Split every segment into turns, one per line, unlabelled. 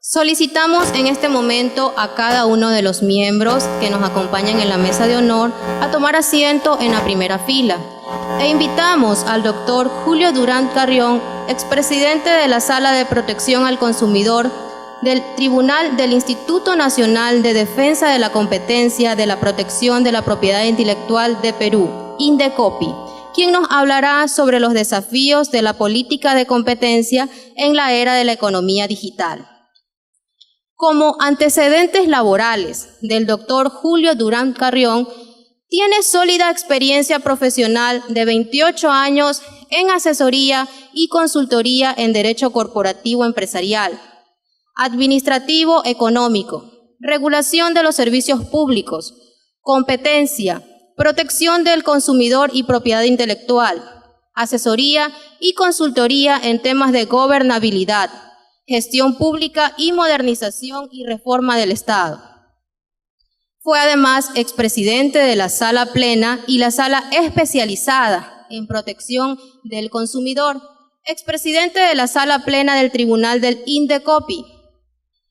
Solicitamos en este momento a cada uno de los miembros que nos acompañan en la mesa de honor a tomar asiento en la primera fila e invitamos al doctor Julio Durán Carrión, expresidente de la Sala de Protección al Consumidor del Tribunal del Instituto Nacional de Defensa de la Competencia de la Protección de la Propiedad Intelectual de Perú, INDECOPI, quien nos hablará sobre los desafíos de la política de competencia en la era de la economía digital. Como antecedentes laborales del doctor Julio Durán Carrión, tiene sólida experiencia profesional de 28 años en asesoría y consultoría en derecho corporativo empresarial, administrativo económico, regulación de los servicios públicos, competencia, protección del consumidor y propiedad intelectual, asesoría y consultoría en temas de gobernabilidad, gestión pública y modernización y reforma del Estado. Fue además expresidente de la Sala Plena y la Sala Especializada en Protección del Consumidor, expresidente de la Sala Plena del Tribunal del INDECOPI,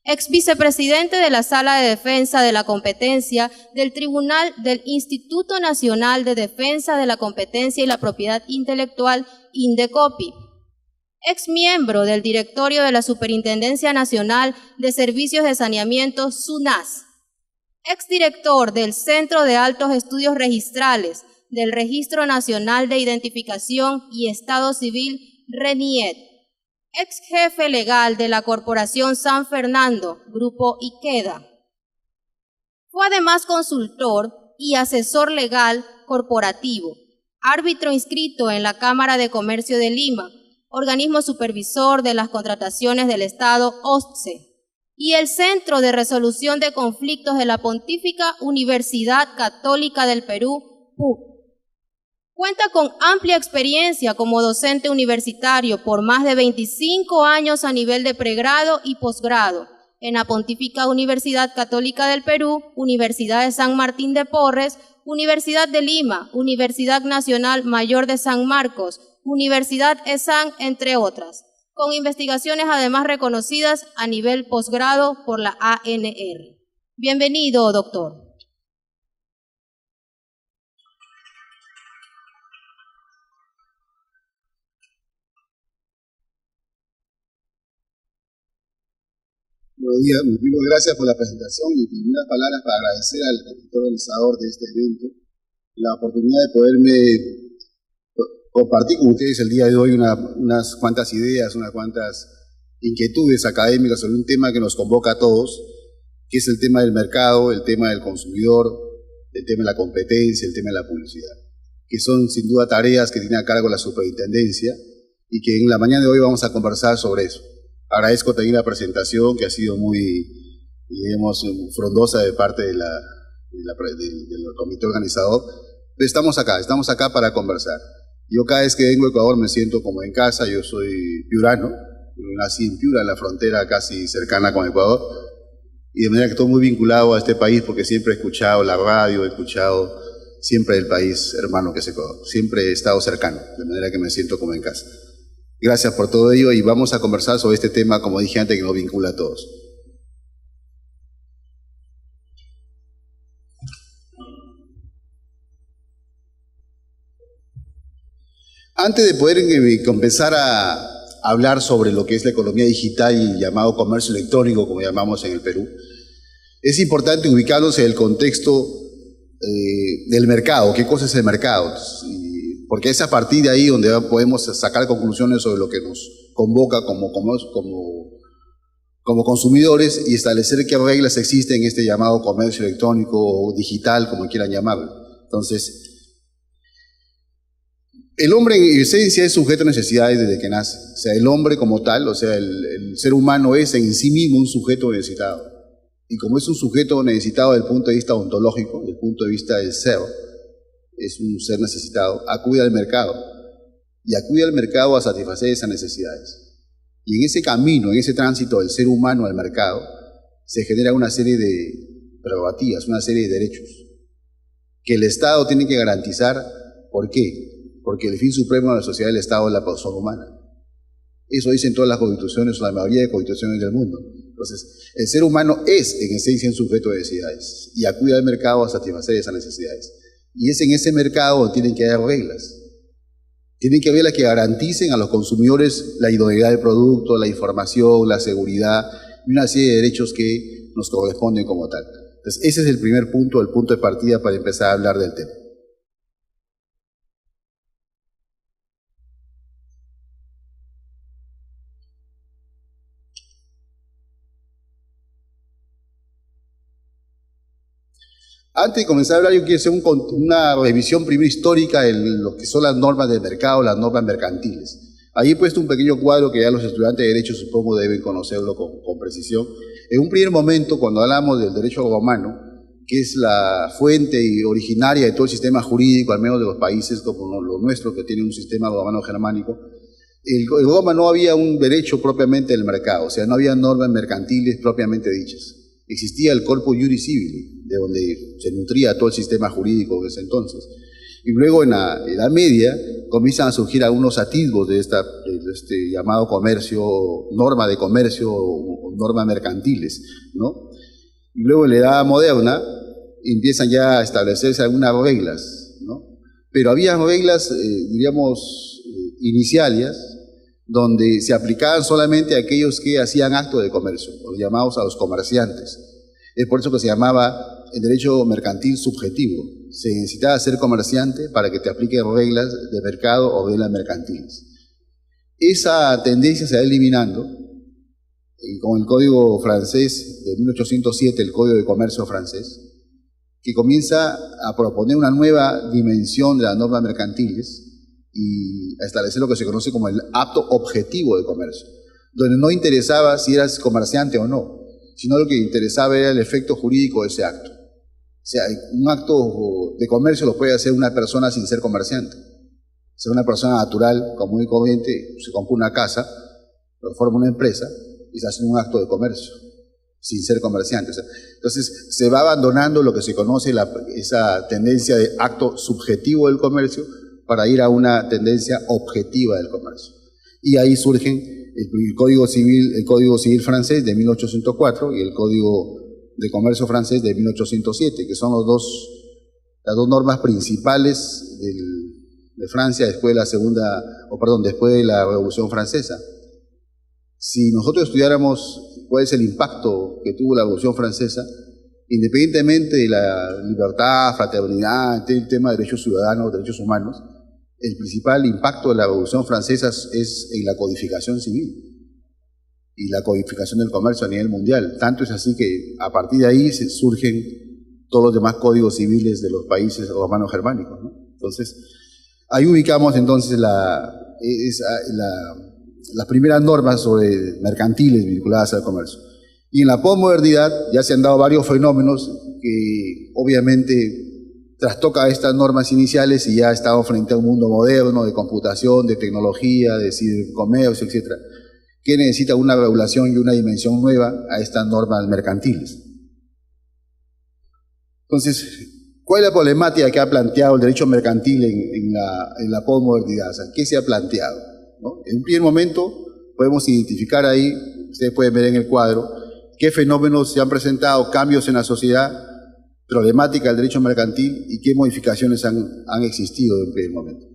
exvicepresidente de la Sala de Defensa de la Competencia del Tribunal del Instituto Nacional de Defensa de la Competencia y la Propiedad Intelectual, INDECOPI, exmiembro del directorio de la Superintendencia Nacional de Servicios de Saneamiento, SUNAS, exdirector del Centro de Altos Estudios Registrales del Registro Nacional de Identificación y Estado Civil, RENIET, ex jefe legal de la Corporación San Fernando, Grupo Ikeda. Fue además consultor y asesor legal corporativo, árbitro inscrito en la Cámara de Comercio de Lima, organismo supervisor de las contrataciones del Estado, OSCE, y el Centro de Resolución de Conflictos de la Pontífica Universidad Católica del Perú, PUC. Cuenta con amplia experiencia como docente universitario por más de 25 años a nivel de pregrado y posgrado en la Pontífica Universidad Católica del Perú, Universidad de San Martín de Porres, Universidad de Lima, Universidad Nacional Mayor de San Marcos, Universidad ESAN, entre otras, con investigaciones además reconocidas a nivel posgrado por la ANR. Bienvenido, doctor.
Buenos días, muchísimas gracias por la presentación y primeras palabras para agradecer al comité organizador de este evento la oportunidad de poderme compartir con ustedes el día de hoy unas cuantas ideas, unas cuantas inquietudes académicas sobre un tema que nos convoca a todos, que es el tema del mercado, el tema del consumidor, el tema de la competencia, el tema de la publicidad, que son sin duda tareas que tiene a cargo la superintendencia y que en la mañana de hoy vamos a conversar sobre eso. Agradezco también la presentación que ha sido muy, digamos, frondosa de parte del comité organizador. Pero estamos acá para conversar. Yo cada vez que vengo a Ecuador me siento como en casa. Yo soy piurano, nací en Piura, en la frontera casi cercana con Ecuador, y de manera que estoy muy vinculado a este país porque siempre he escuchado la radio, he escuchado siempre el país hermano que es Ecuador. Siempre he estado cercano, de manera que me siento como en casa. Gracias por todo ello y vamos a conversar sobre este tema, como dije antes, que nos vincula a todos. Antes de poder comenzar a hablar sobre lo que es la economía digital y llamado comercio electrónico, como llamamos en el Perú, es importante ubicarnos en el contexto del mercado. ¿Qué cosa es el mercado? Porque es a partir de ahí donde podemos sacar conclusiones sobre lo que nos convoca como consumidores y establecer qué reglas existen en este llamado comercio electrónico o digital, como quieran llamarlo. Entonces, el hombre en esencia es sujeto a necesidades desde que nace. O sea, el hombre como tal, o sea, el ser humano es en sí mismo un sujeto necesitado. Y como es un sujeto necesitado desde el punto de vista ontológico, desde el punto de vista del ser, es un ser necesitado, acude al mercado y acude al mercado a satisfacer esas necesidades. Y en ese camino, en ese tránsito del ser humano al mercado, se genera una serie de prerrogativas, una serie de derechos que el Estado tiene que garantizar. ¿Por qué? Porque el fin supremo de la sociedad del Estado es la persona humana. Eso dicen todas las constituciones o la mayoría de constituciones del mundo. Entonces, el ser humano es, en esencia, un sujeto de necesidades y acude al mercado a satisfacer esas necesidades. Y es en ese mercado donde tienen que haber reglas. Tienen que haber reglas que garanticen a los consumidores la idoneidad del producto, la información, la seguridad y una serie de derechos que nos corresponden como tal. Entonces, ese es el primer punto, el punto de partida para empezar a hablar del tema. Antes de comenzar a hablar, yo quiero hacer una revisión primero histórica de lo que son las normas del mercado, las normas mercantiles. Ahí he puesto un pequeño cuadro que ya los estudiantes de Derecho supongo deben conocerlo con precisión. En un primer momento, cuando hablamos del derecho romano, que es la fuente y originaria de todo el sistema jurídico, al menos de los países como lo nuestro, que tiene un sistema romano-germánico, en Roma no había un derecho propiamente del mercado, o sea, no había normas mercantiles propiamente dichas. Existía el corpus juris civili, de donde se nutría todo el sistema jurídico de ese entonces. Y luego en la Edad Media comienzan a surgir algunos atisbos de este llamado comercio, norma de comercio o normas mercantiles, ¿no? Y luego en la Edad Moderna empiezan ya a establecerse algunas reglas, ¿no? Pero había reglas, diríamos, iniciales, donde se aplicaban solamente a aquellos que hacían acto de comercio, los llamados a los comerciantes. Es por eso que se llamaba el derecho mercantil subjetivo. Se necesitaba ser comerciante para que te apliquen reglas de mercado o reglas mercantiles. Esa tendencia se va eliminando con el Código francés de 1807, el Código de Comercio francés, que comienza a proponer una nueva dimensión de las normas mercantiles y a establecer lo que se conoce como el acto objetivo de comercio, donde no interesaba si eras comerciante o no, sino lo que interesaba era el efecto jurídico de ese acto. O sea, un acto de comercio lo puede hacer una persona sin ser comerciante. Ser una persona natural, común y corriente, se compra una casa, forma una empresa y se hace un acto de comercio, sin ser comerciante. O sea, entonces se va abandonando lo que se conoce, esa tendencia de acto subjetivo del comercio, para ir a una tendencia objetiva del comercio. Y ahí surgen el Código Civil francés de 1804 y el Código de Comercio francés de 1807, que son las dos normas principales de Francia después de la Revolución Francesa. Si nosotros estudiáramos cuál es el impacto que tuvo la Revolución Francesa, independientemente de la libertad, fraternidad, el tema de derechos ciudadanos, derechos humanos, el principal impacto de la Revolución Francesa es en la codificación civil y la codificación del comercio a nivel mundial. Tanto es así que a partir de ahí surgen todos los demás códigos civiles de los países romano-germánicos, ¿no? Entonces, ahí ubicamos entonces las primeras normas sobre mercantiles vinculadas al comercio. Y en la posmodernidad ya se han dado varios fenómenos que obviamente trastoca estas normas iniciales y ya estamos frente a un mundo moderno de computación, de tecnología, de cibercomercio, etc., que necesita una regulación y una dimensión nueva a estas normas mercantiles. Entonces, ¿cuál es la problemática que ha planteado el derecho mercantil en la posmodernidad? O sea, ¿qué se ha planteado? ¿No? En un primer momento podemos identificar ahí, ustedes pueden ver en el cuadro, qué fenómenos se han presentado, cambios en la sociedad, problemática del derecho mercantil y qué modificaciones han existido en un primer momento.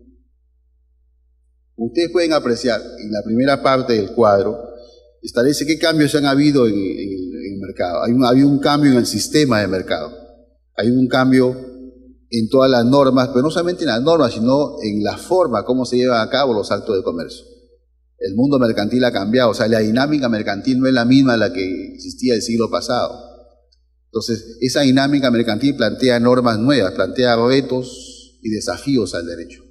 Ustedes pueden apreciar en la primera parte del cuadro, establece qué cambios han habido en el mercado. Ha habido un cambio en el sistema de mercado, hay un cambio en todas las normas, pero no solamente en las normas, sino en la forma como se llevan a cabo los actos de comercio. El mundo mercantil ha cambiado, o sea, la dinámica mercantil no es la misma la que existía el siglo pasado. Entonces, esa dinámica mercantil plantea normas nuevas, plantea retos y desafíos al derecho.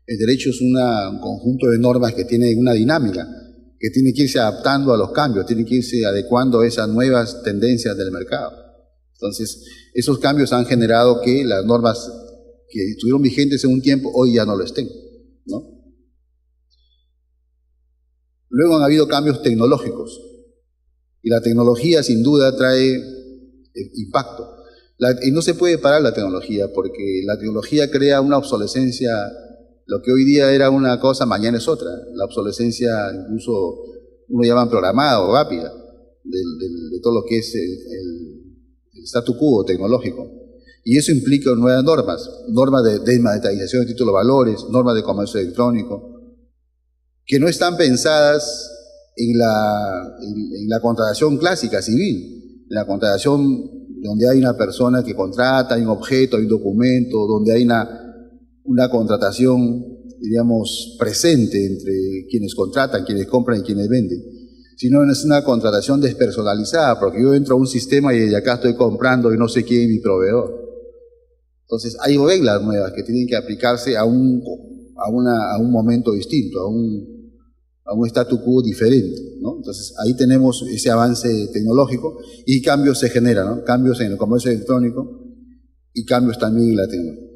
El derecho es un conjunto de normas que tiene una dinámica, que tiene que irse adaptando a los cambios, tiene que irse adecuando a esas nuevas tendencias del mercado. Entonces, esos cambios han generado que las normas que estuvieron vigentes en un tiempo, hoy ya no lo estén, ¿no? Luego han habido cambios tecnológicos, y la tecnología sin duda trae impacto. Y no se puede parar la tecnología, porque la tecnología crea una obsolescencia. Lo que hoy día era una cosa, mañana es otra. La obsolescencia incluso uno llama programada o rápida. de todo lo que es el statu quo tecnológico. Y eso implica nuevas normas, normas de desmonetarización de títulos de valores, normas de comercio electrónico, que no están pensadas en la contratación clásica civil, en la contratación donde hay una persona que contrata, hay un objeto, hay un documento, donde hay una contratación, diríamos, presente entre quienes contratan, quienes compran y quienes venden, sino es una contratación despersonalizada, porque yo entro a un sistema y de acá estoy comprando y no sé quién es mi proveedor. Entonces hay reglas nuevas que tienen que aplicarse a un momento distinto, a un statu quo diferente, ¿no? Entonces ahí tenemos ese avance tecnológico y cambios se generan, ¿no? Cambios en el comercio electrónico y cambios también en la tecnología.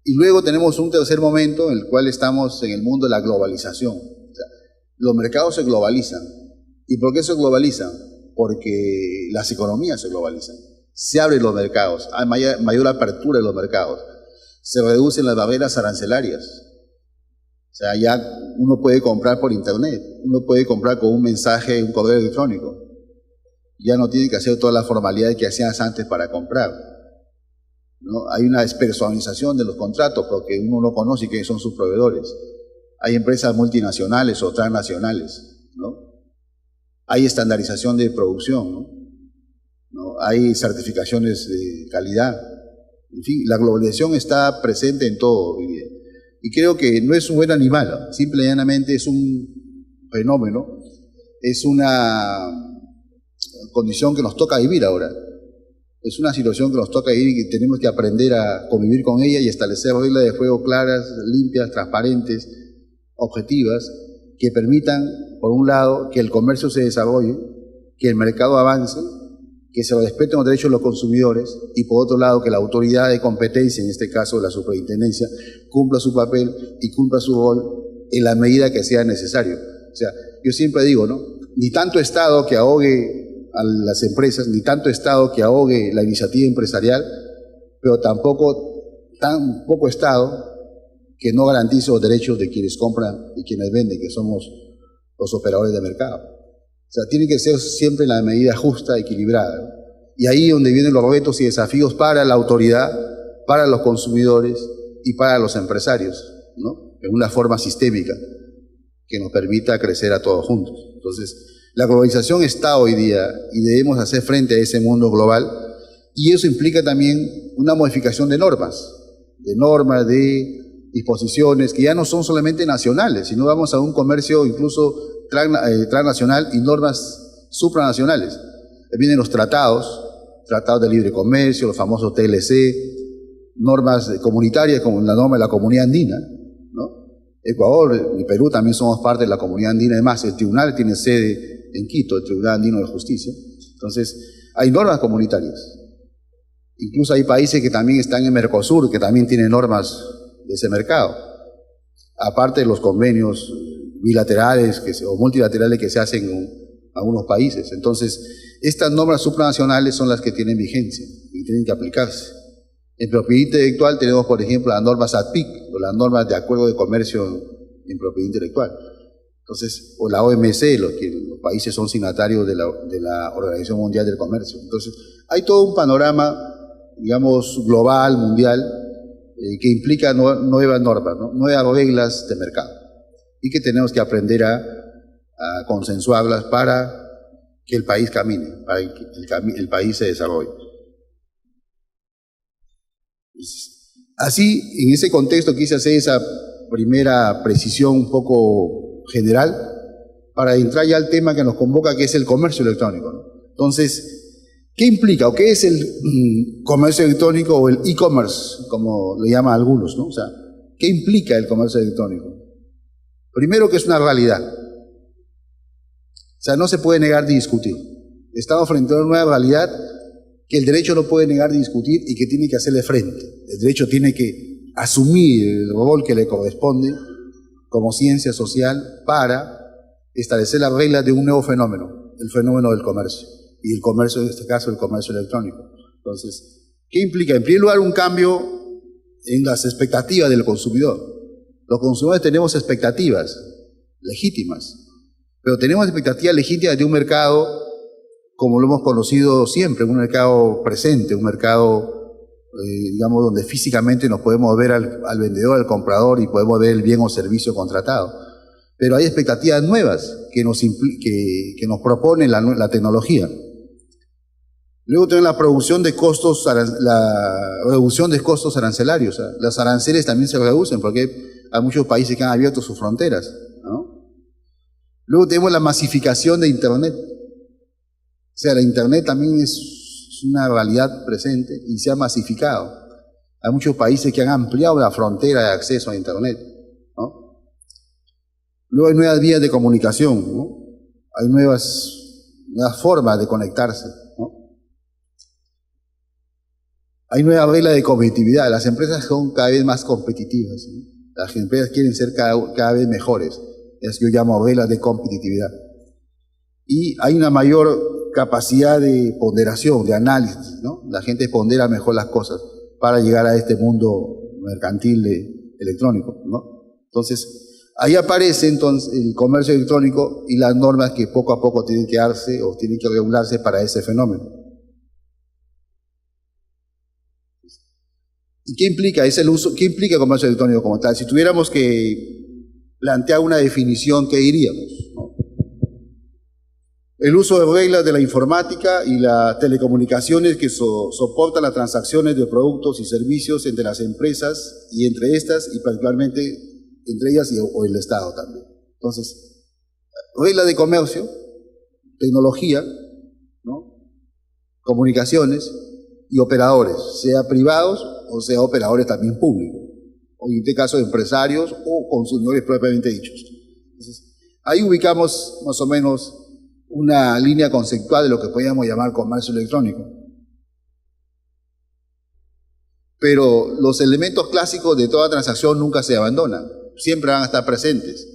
Y luego tenemos un tercer momento en el cual estamos en el mundo de la globalización. O sea, los mercados se globalizan. ¿Y por qué se globalizan? Porque las economías se globalizan. Se abren los mercados, hay mayor apertura en los mercados. Se reducen las barreras arancelarias. O sea, ya uno puede comprar por internet, uno puede comprar con un mensaje, un correo electrónico. Ya no tiene que hacer todas las formalidades que hacías antes para comprar, ¿no? Hay una despersonalización de los contratos porque uno no conoce quiénes son sus proveedores. Hay empresas multinacionales o transnacionales, ¿no? Hay estandarización de producción, ¿no? Hay certificaciones de calidad. En fin, la globalización está presente en todo hoy día. Y creo que no es un buen animal, simple y llanamente es un fenómeno, es una condición que nos toca vivir ahora. Es una situación que nos toca vivir y que tenemos que aprender a convivir con ella y establecer reglas de juego claras, limpias, transparentes, objetivas, que permitan, por un lado, que el comercio se desarrolle, que el mercado avance, que se respeten los derechos de los consumidores y, por otro lado, que la autoridad de competencia, en este caso la superintendencia, cumpla su papel y cumpla su rol en la medida que sea necesario. O sea, yo siempre digo, ¿no? Ni tanto Estado que ahogue a las empresas, ni tanto Estado que ahogue la iniciativa empresarial, pero tampoco tan poco Estado que no garantice los derechos de quienes compran y quienes venden, que somos los operadores de mercado. O sea, tiene que ser siempre en la medida justa, equilibrada, ¿no? Y ahí es donde vienen los retos y desafíos para la autoridad, para los consumidores y para los empresarios, ¿no? En una forma sistémica que nos permita crecer a todos juntos. Entonces, la globalización está hoy día y debemos hacer frente a ese mundo global, y eso implica también una modificación de normas, de disposiciones que ya no son solamente nacionales, sino vamos a un comercio incluso transnacional y normas supranacionales. Vienen los tratados de libre comercio, los famosos TLC, normas comunitarias como la norma de la Comunidad Andina, ¿no? Ecuador y Perú también somos parte de la Comunidad Andina. Además, el tribunal tiene sede en Quito, el Tribunal Andino de Justicia. Entonces, hay normas comunitarias. Incluso hay países que también están en Mercosur, que también tienen normas de ese mercado, aparte de los convenios bilaterales o multilaterales que se hacen en algunos países. Entonces, estas normas supranacionales son las que tienen vigencia y tienen que aplicarse. En propiedad intelectual tenemos, por ejemplo, las normas ADPIC, o las normas de acuerdo de comercio en propiedad intelectual. Entonces, o la OMC, los países son signatarios de la Organización Mundial del Comercio. Entonces, hay todo un panorama, digamos, global, mundial, que implica nuevas normas, ¿no? Nuevas reglas de mercado, y que tenemos que aprender a consensuarlas para que el país camine, para que el país se desarrolle. Así, en ese contexto quise hacer esa primera precisión un poco general para entrar ya al tema que nos convoca, que es el comercio electrónico, ¿no? Entonces, ¿qué implica o qué es el comercio electrónico o el e-commerce, como le llaman algunos, ¿no? O sea, ¿qué implica el comercio electrónico? Primero, que es una realidad. O sea, no se puede negar ni discutir. Estamos frente a una nueva realidad que el derecho no puede negar ni discutir y que tiene que hacerle frente. El derecho tiene que asumir el rol que le corresponde como ciencia social para establecer las reglas de un nuevo fenómeno, el fenómeno del comercio. Y el comercio, en este caso, el comercio electrónico. Entonces, ¿qué implica? En primer lugar, un cambio en las expectativas del consumidor. Los consumidores tenemos expectativas legítimas
Pero tenemos expectativas legítimas de un mercado como lo hemos conocido siempre, un mercado presente, un mercado, digamos, donde físicamente nos podemos ver al vendedor, al comprador y podemos ver el bien o servicio contratado. Pero hay expectativas nuevas que nos propone la tecnología. Luego tenemos la reducción de costos arancelarios. O sea, los aranceles también se reducen porque hay muchos países que han abierto sus fronteras, ¿no? Luego tenemos la masificación de Internet. O sea, la Internet también es una realidad presente y se ha masificado. Hay muchos países que han ampliado la frontera de acceso a Internet, ¿no? Luego hay nuevas vías de comunicación, ¿no? Hay nuevas formas de conectarse, ¿no? Hay nuevas reglas de competitividad. Las empresas son cada vez más competitivas, ¿no? Las empresas quieren ser cada vez mejores. Es que yo llamo reglas de competitividad. Y hay una mayor capacidad de ponderación, de análisis, ¿no? La gente pondera mejor las cosas para llegar a este mundo mercantil electrónico, ¿no? Entonces, ahí aparece entonces el comercio electrónico y las normas que poco a poco tienen que darse o tienen que regularse para ese fenómeno. ¿Y qué implica? Es el uso, ¿qué implica el comercio electrónico como tal? Si tuviéramos que plantear una definición, ¿qué diríamos? ¿No? El uso de reglas de la informática y las telecomunicaciones que soportan las transacciones de productos y servicios entre las empresas y entre estas, y particularmente entre ellas o el Estado también. Entonces, reglas de comercio, tecnología, ¿no? Comunicaciones y operadores, sea privados o sea operadores también públicos, o en este caso empresarios o consumidores propiamente dichos. Entonces, ahí ubicamos más o menos una línea conceptual de lo que podríamos llamar comercio electrónico. Pero los elementos clásicos de toda transacción nunca se abandonan, siempre van a estar presentes.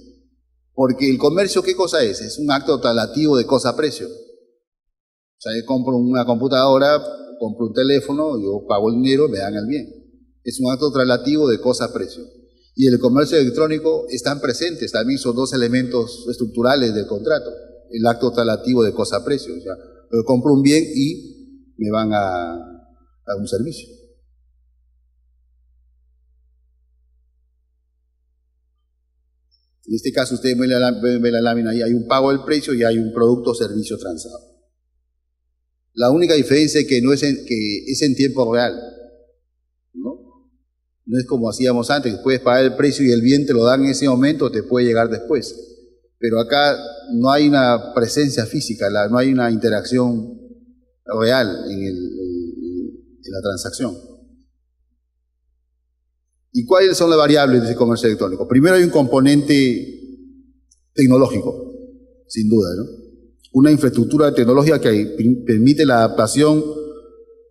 Porque el comercio, ¿qué cosa es? Es un acto traslativo de cosa-precio. O sea, yo compro una computadora, compro un teléfono, yo pago el dinero, me dan el bien. Es un acto traslativo de cosa-precio. Y el comercio electrónico están presentes, también son dos elementos estructurales del contrato. El acto traslativo de cosa-precio. O sea, yo compro un bien y me van a un servicio. En este caso, ustedes ven la lámina, ahí hay un pago del precio y hay un producto o servicio transado. La única diferencia es que es en tiempo real, ¿no? No es como hacíamos antes, que puedes pagar el precio y el bien te lo dan en ese momento o te puede llegar después. Pero acá no hay una presencia física, no hay una interacción real en la transacción. ¿Y cuáles son las variables de ese comercio electrónico? Primero hay un componente tecnológico, sin duda, ¿no? Una infraestructura tecnológica que permite la adaptación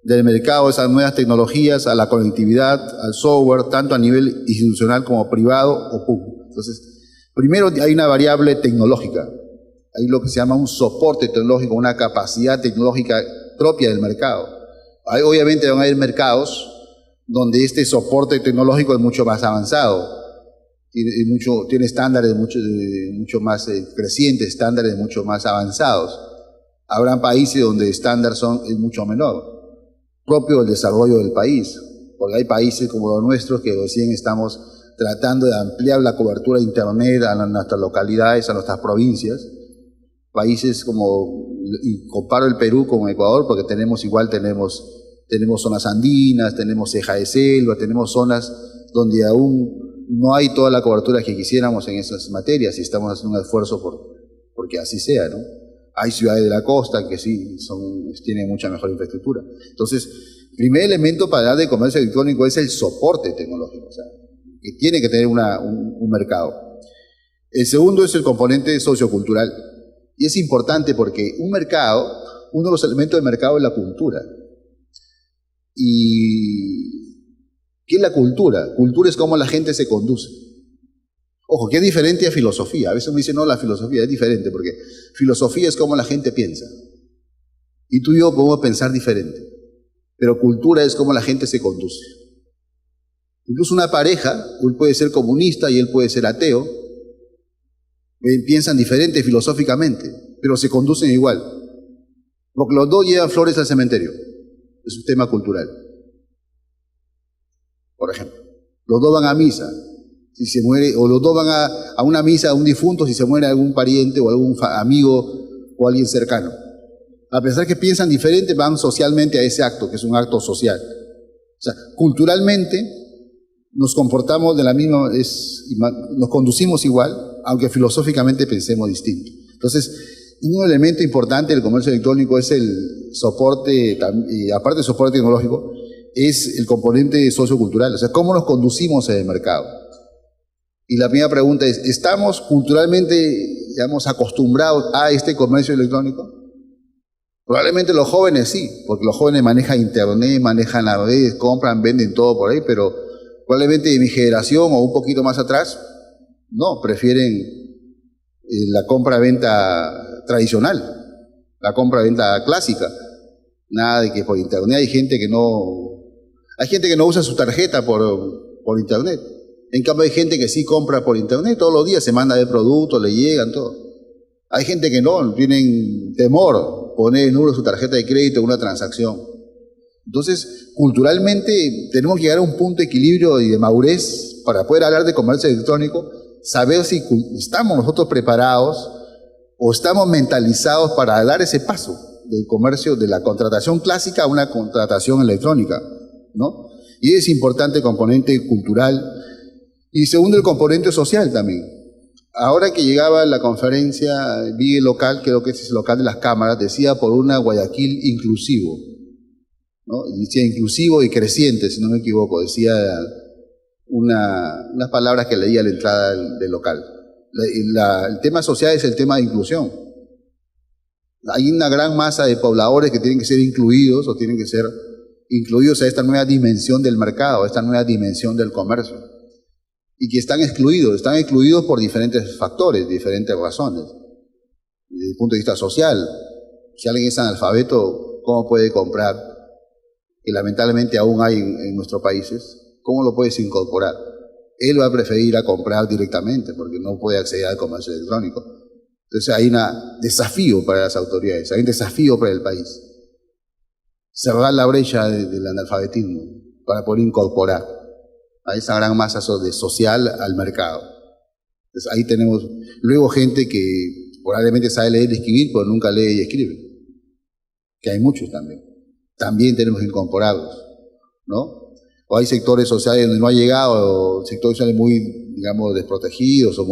del mercado a esas nuevas tecnologías, a la conectividad, al software, tanto a nivel institucional como privado o público. Entonces, primero hay una variable tecnológica, hay lo que se llama un soporte tecnológico, una capacidad tecnológica propia del mercado. Obviamente van a haber mercados donde este soporte tecnológico es mucho más avanzado, tiene estándares mucho más crecientes, estándares mucho más avanzados. Habrá países donde el estándar es mucho menor, propio del desarrollo del país, porque hay países como los nuestros que recién estamos tratando de ampliar la cobertura de Internet a nuestras localidades, a nuestras provincias. Países y comparo el Perú con Ecuador porque tenemos zonas andinas, tenemos ceja de selva, tenemos zonas donde aún no hay toda la cobertura que quisiéramos en esas materias y estamos haciendo un esfuerzo porque así sea, ¿no? Hay ciudades de la costa que sí tienen mucha mejor infraestructura. Entonces, primer elemento para hablar de comercio electrónico es el soporte tecnológico, o sea, que tiene que tener un mercado. El segundo es el componente sociocultural. Y es importante porque uno de los elementos del mercado es la cultura. ¿Y qué es la cultura? Cultura es cómo la gente se conduce. Ojo, que es diferente a filosofía. A veces me dicen, no, la filosofía es diferente, porque filosofía es cómo la gente piensa. Y tú y yo podemos pensar diferente. Pero cultura es cómo la gente se conduce. Incluso una pareja, él puede ser comunista y él puede ser ateo, piensan diferente filosóficamente, pero se conducen igual. Porque los dos llevan flores al cementerio. Es un tema cultural. Por ejemplo, los dos van a misa. Si se muere, o los dos van a una misa a un difunto si se muere algún pariente o algún amigo o alguien cercano. A pesar que piensan diferente, van socialmente a ese acto, que es un acto social. O sea, culturalmente nos comportamos de la misma, nos conducimos igual, aunque filosóficamente pensemos distinto. Entonces, un elemento importante del comercio electrónico es el soporte, y aparte del soporte tecnológico, es el componente sociocultural, o sea, cómo nos conducimos en el mercado. Y la primera pregunta es, ¿estamos culturalmente, digamos, acostumbrados a este comercio electrónico? Probablemente los jóvenes sí, porque los jóvenes manejan internet, manejan las redes, compran, venden todo por ahí, pero probablemente de mi generación o un poquito más atrás, no, prefieren la compra-venta tradicional, la compra-venta clásica. Nada de que por internet hay gente que no usa su tarjeta por internet. En cambio hay gente que sí compra por internet todos los días, se manda de productos, le llegan, todo. Hay gente que no, tienen temor poner en nulo su tarjeta de crédito en una transacción. Entonces, culturalmente tenemos que llegar a un punto de equilibrio y de madurez para poder hablar de comercio electrónico, saber si estamos nosotros preparados o estamos mentalizados para dar ese paso del comercio, de la contratación clásica a una contratación electrónica, ¿no? Y es importante el componente cultural y segundo el componente social también. Ahora que llegaba la conferencia, vi el local, creo que ese es el local de las cámaras, decía por una Guayaquil inclusivo, ¿no? Decía inclusivo y creciente, si no me equivoco, decía unas palabras que leía a la entrada del local. El tema social es el tema de inclusión. Hay una gran masa de pobladores que tienen que ser incluidos o tienen que ser incluidos a esta nueva dimensión del mercado, a esta nueva dimensión del comercio. Y que están excluidos por diferentes factores, diferentes razones. Desde el punto de vista social, si alguien es analfabeto, ¿cómo puede comprar? Que lamentablemente aún hay en nuestros países, ¿cómo lo puedes incorporar? Él va a preferir a comprar directamente porque no puede acceder al comercio electrónico. Entonces hay un desafío para las autoridades, hay un desafío para el país. Cerrar la brecha del analfabetismo para poder incorporar a esa gran masa social al mercado. Entonces ahí tenemos luego gente que probablemente sabe leer y escribir, pero nunca lee y escribe. Que hay muchos también. También tenemos que incorporarlos, ¿no? O hay sectores sociales donde no ha llegado, o sectores sociales muy, digamos, desprotegidos o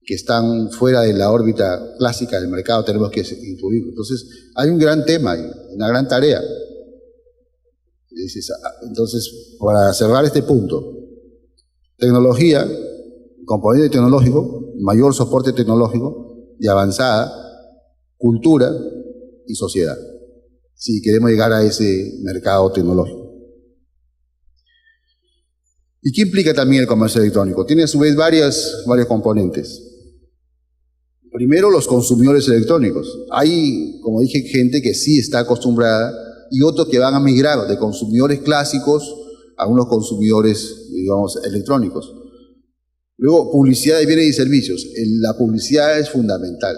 que están fuera de la órbita clásica del mercado, tenemos que incluirlos. Entonces hay un gran tema, una gran tarea. Entonces, para cerrar este punto, tecnología, componente tecnológico, mayor soporte tecnológico y avanzada, cultura y sociedad, si queremos llegar a ese mercado tecnológico. ¿Y qué implica también el comercio electrónico? Tiene a su vez varios componentes. Primero, los consumidores electrónicos. Hay, como dije, gente que sí está acostumbrada y otros que van a migrar de consumidores clásicos a unos consumidores, digamos, electrónicos. Luego, publicidad de bienes y servicios. La publicidad es fundamental,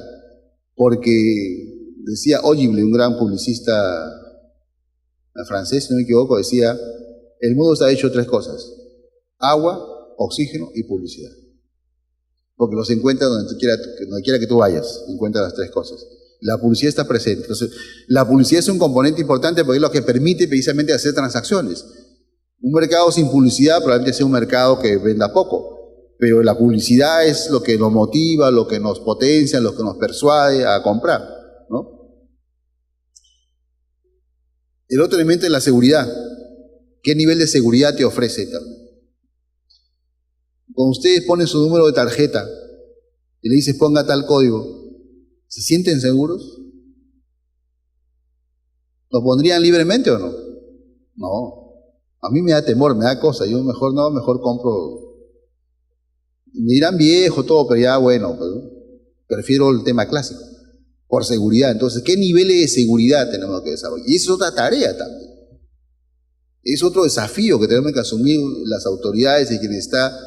porque decía Augible, un gran publicista francés, si no me equivoco, decía, el mundo está hecho de tres cosas: agua, oxígeno y publicidad. Porque los encuentras donde quiera que tú vayas, encuentras las tres cosas. La publicidad está presente. Entonces, la publicidad es un componente importante porque es lo que permite precisamente hacer transacciones. Un mercado sin publicidad probablemente sea un mercado que venda poco, pero la publicidad es lo que nos motiva, lo que nos potencia, lo que nos persuade a comprar, ¿no? El otro elemento es la seguridad. ¿Qué nivel de seguridad te ofrece? Cuando ustedes ponen su número de tarjeta y le dices ponga tal código, ¿se sienten seguros? ¿Lo pondrían libremente o no? No. A mí me da temor, me da cosa. Yo mejor compro. Me dirán viejo, todo, pero ya bueno, pues, prefiero el tema clásico, por seguridad. Entonces, ¿qué niveles de seguridad tenemos que desarrollar? Y esa es otra tarea también. Es otro desafío que tenemos que asumir las autoridades y quien está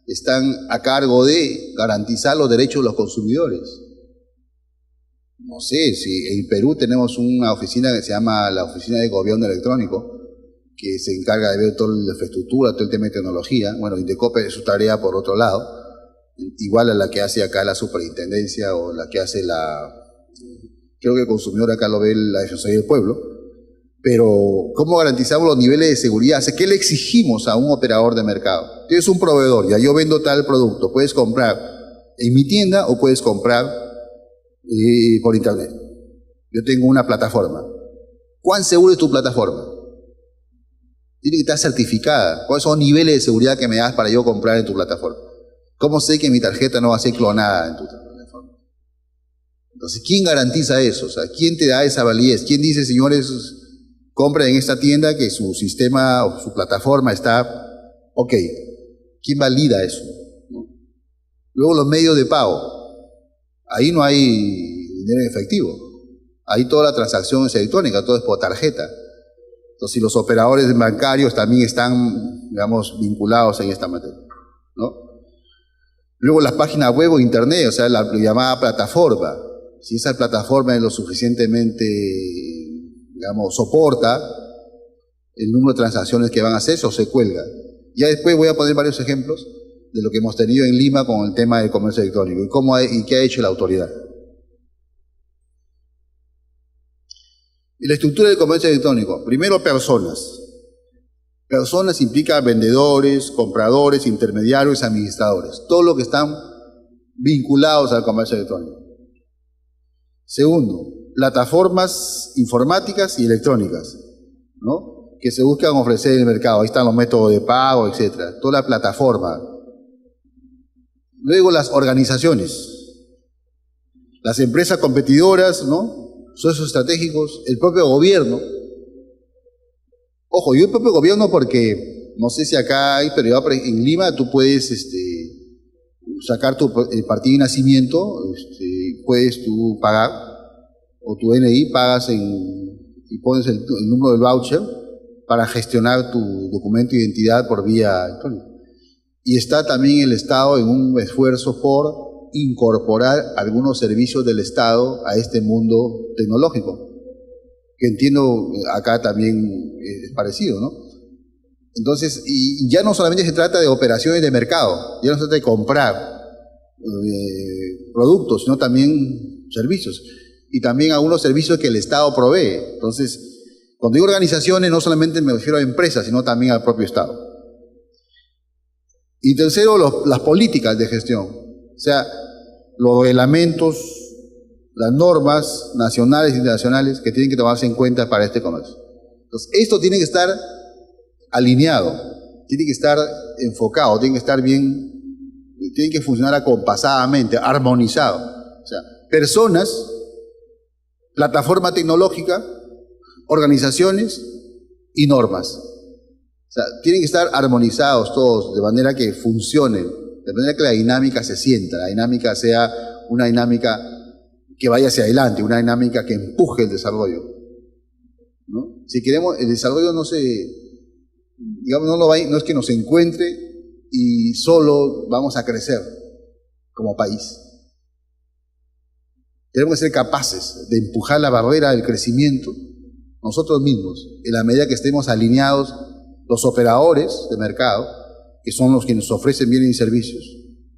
están a cargo de garantizar los derechos de los consumidores. No sé, si en Perú tenemos una oficina que se llama la Oficina de Gobierno Electrónico, que se encarga de ver toda la infraestructura, todo el tema de tecnología. Bueno, Indecopi es su tarea por otro lado, igual a la que hace acá la superintendencia o la que hace creo que el consumidor acá lo ve la Defensoría del Pueblo. Pero, ¿cómo garantizamos los niveles de seguridad? O sea, ¿qué le exigimos a un operador de mercado? Tienes un proveedor, ya yo vendo tal producto, puedes comprar en mi tienda o puedes comprar por internet. Yo tengo una plataforma. ¿Cuán segura es tu plataforma? Tiene que estar certificada. ¿Cuáles son los niveles de seguridad que me das para yo comprar en tu plataforma? ¿Cómo sé que mi tarjeta no va a ser clonada en tu plataforma? Entonces, ¿quién garantiza eso? O sea, ¿quién te da esa validez? ¿Quién dice, señores, compren en esta tienda que su sistema o su plataforma está ok? ¿Quién valida eso? Luego los medios de pago. Ahí no hay dinero en efectivo. Ahí toda la transacción es electrónica, todo es por tarjeta. Entonces, si los operadores bancarios también están, digamos, vinculados en esta materia, ¿no? Luego las páginas web o internet, o sea, la llamada plataforma. Si esa plataforma es lo suficientemente, digamos, soporta el número de transacciones que van a hacer, o se cuelga. Ya después voy a poner varios ejemplos de lo que hemos tenido en Lima con el tema del comercio electrónico y qué ha hecho la autoridad. Y la estructura del comercio electrónico. Primero, personas. Personas implica vendedores, compradores, intermediarios, administradores. Todo lo que están vinculados al comercio electrónico. Segundo, plataformas informáticas y electrónicas, ¿no?, que se buscan ofrecer en el mercado. Ahí están los métodos de pago, etcétera. Toda la plataforma. Luego, las organizaciones. Las empresas competidoras, ¿no?, socios estratégicos, el propio gobierno. Ojo, yo el propio gobierno porque, no sé si acá hay, pero en Lima tú puedes sacar el partido de nacimiento, puedes tú pagar, o tu DNI pagas y pones el número del voucher para gestionar tu documento de identidad por vía electrónica. Y está también el Estado en un esfuerzo por incorporar algunos servicios del Estado a este mundo tecnológico, que entiendo acá también es parecido, ¿no? Entonces, y ya no solamente se trata de operaciones de mercado, ya no se trata de comprar productos, sino también servicios, y también algunos servicios que el Estado provee. Entonces, cuando digo organizaciones, no solamente me refiero a empresas, sino también al propio Estado. Y tercero, las políticas de gestión, o sea, los reglamentos, las normas nacionales e internacionales que tienen que tomarse en cuenta para este comercio. Entonces, esto tiene que estar alineado, tiene que estar enfocado, tiene que estar bien, tiene que funcionar acompasadamente, armonizado. O sea, personas, plataforma tecnológica, organizaciones y normas. O sea, tienen que estar armonizados todos de manera que funcionen, de manera que la dinámica se sienta, la dinámica sea una dinámica que vaya hacia adelante, una dinámica que empuje el desarrollo, ¿no? Si queremos, el desarrollo no es que nos encuentre y solo vamos a crecer como país. Tenemos que ser capaces de empujar la barrera del crecimiento nosotros mismos, en la medida que estemos alineados los operadores de mercado, que son los que nos ofrecen bienes y servicios,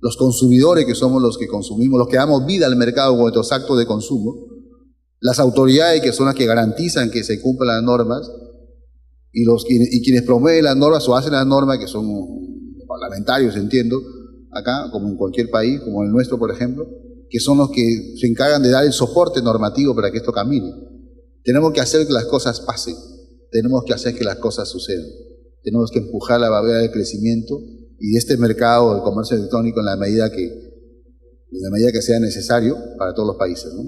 los consumidores, que somos los que consumimos, los que damos vida al mercado con nuestros actos de consumo, las autoridades, que son las que garantizan que se cumplan las normas, y quienes promueven las normas o hacen las normas, que son parlamentarios, entiendo, acá, como en cualquier país, como el nuestro, por ejemplo, que son los que se encargan de dar el soporte normativo para que esto camine. Tenemos que hacer que las cosas pasen, tenemos que hacer que las cosas sucedan, tenemos que empujar la barrera del crecimiento y de este mercado del comercio electrónico en la medida que sea necesario para todos los países, ¿no?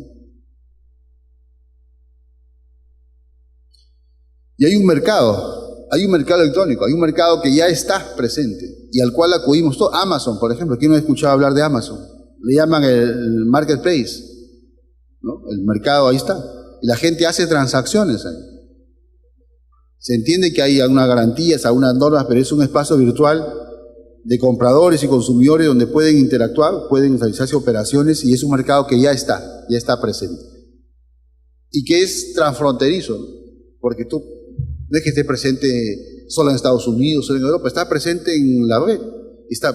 Y hay un mercado electrónico, hay un mercado que ya está presente y al cual acudimos todos. Amazon, por ejemplo, ¿quién no ha escuchado hablar de Amazon? Le llaman el marketplace, ¿no? El mercado ahí está. Y la gente hace transacciones ahí. Se entiende que hay algunas garantías, algunas normas, pero es un espacio virtual de compradores y consumidores donde pueden interactuar, pueden realizarse operaciones, y es un mercado que ya está presente. Y que es transfronterizo, ¿no? Porque tú no es que esté presente solo en Estados Unidos, solo en Europa, está presente en la red,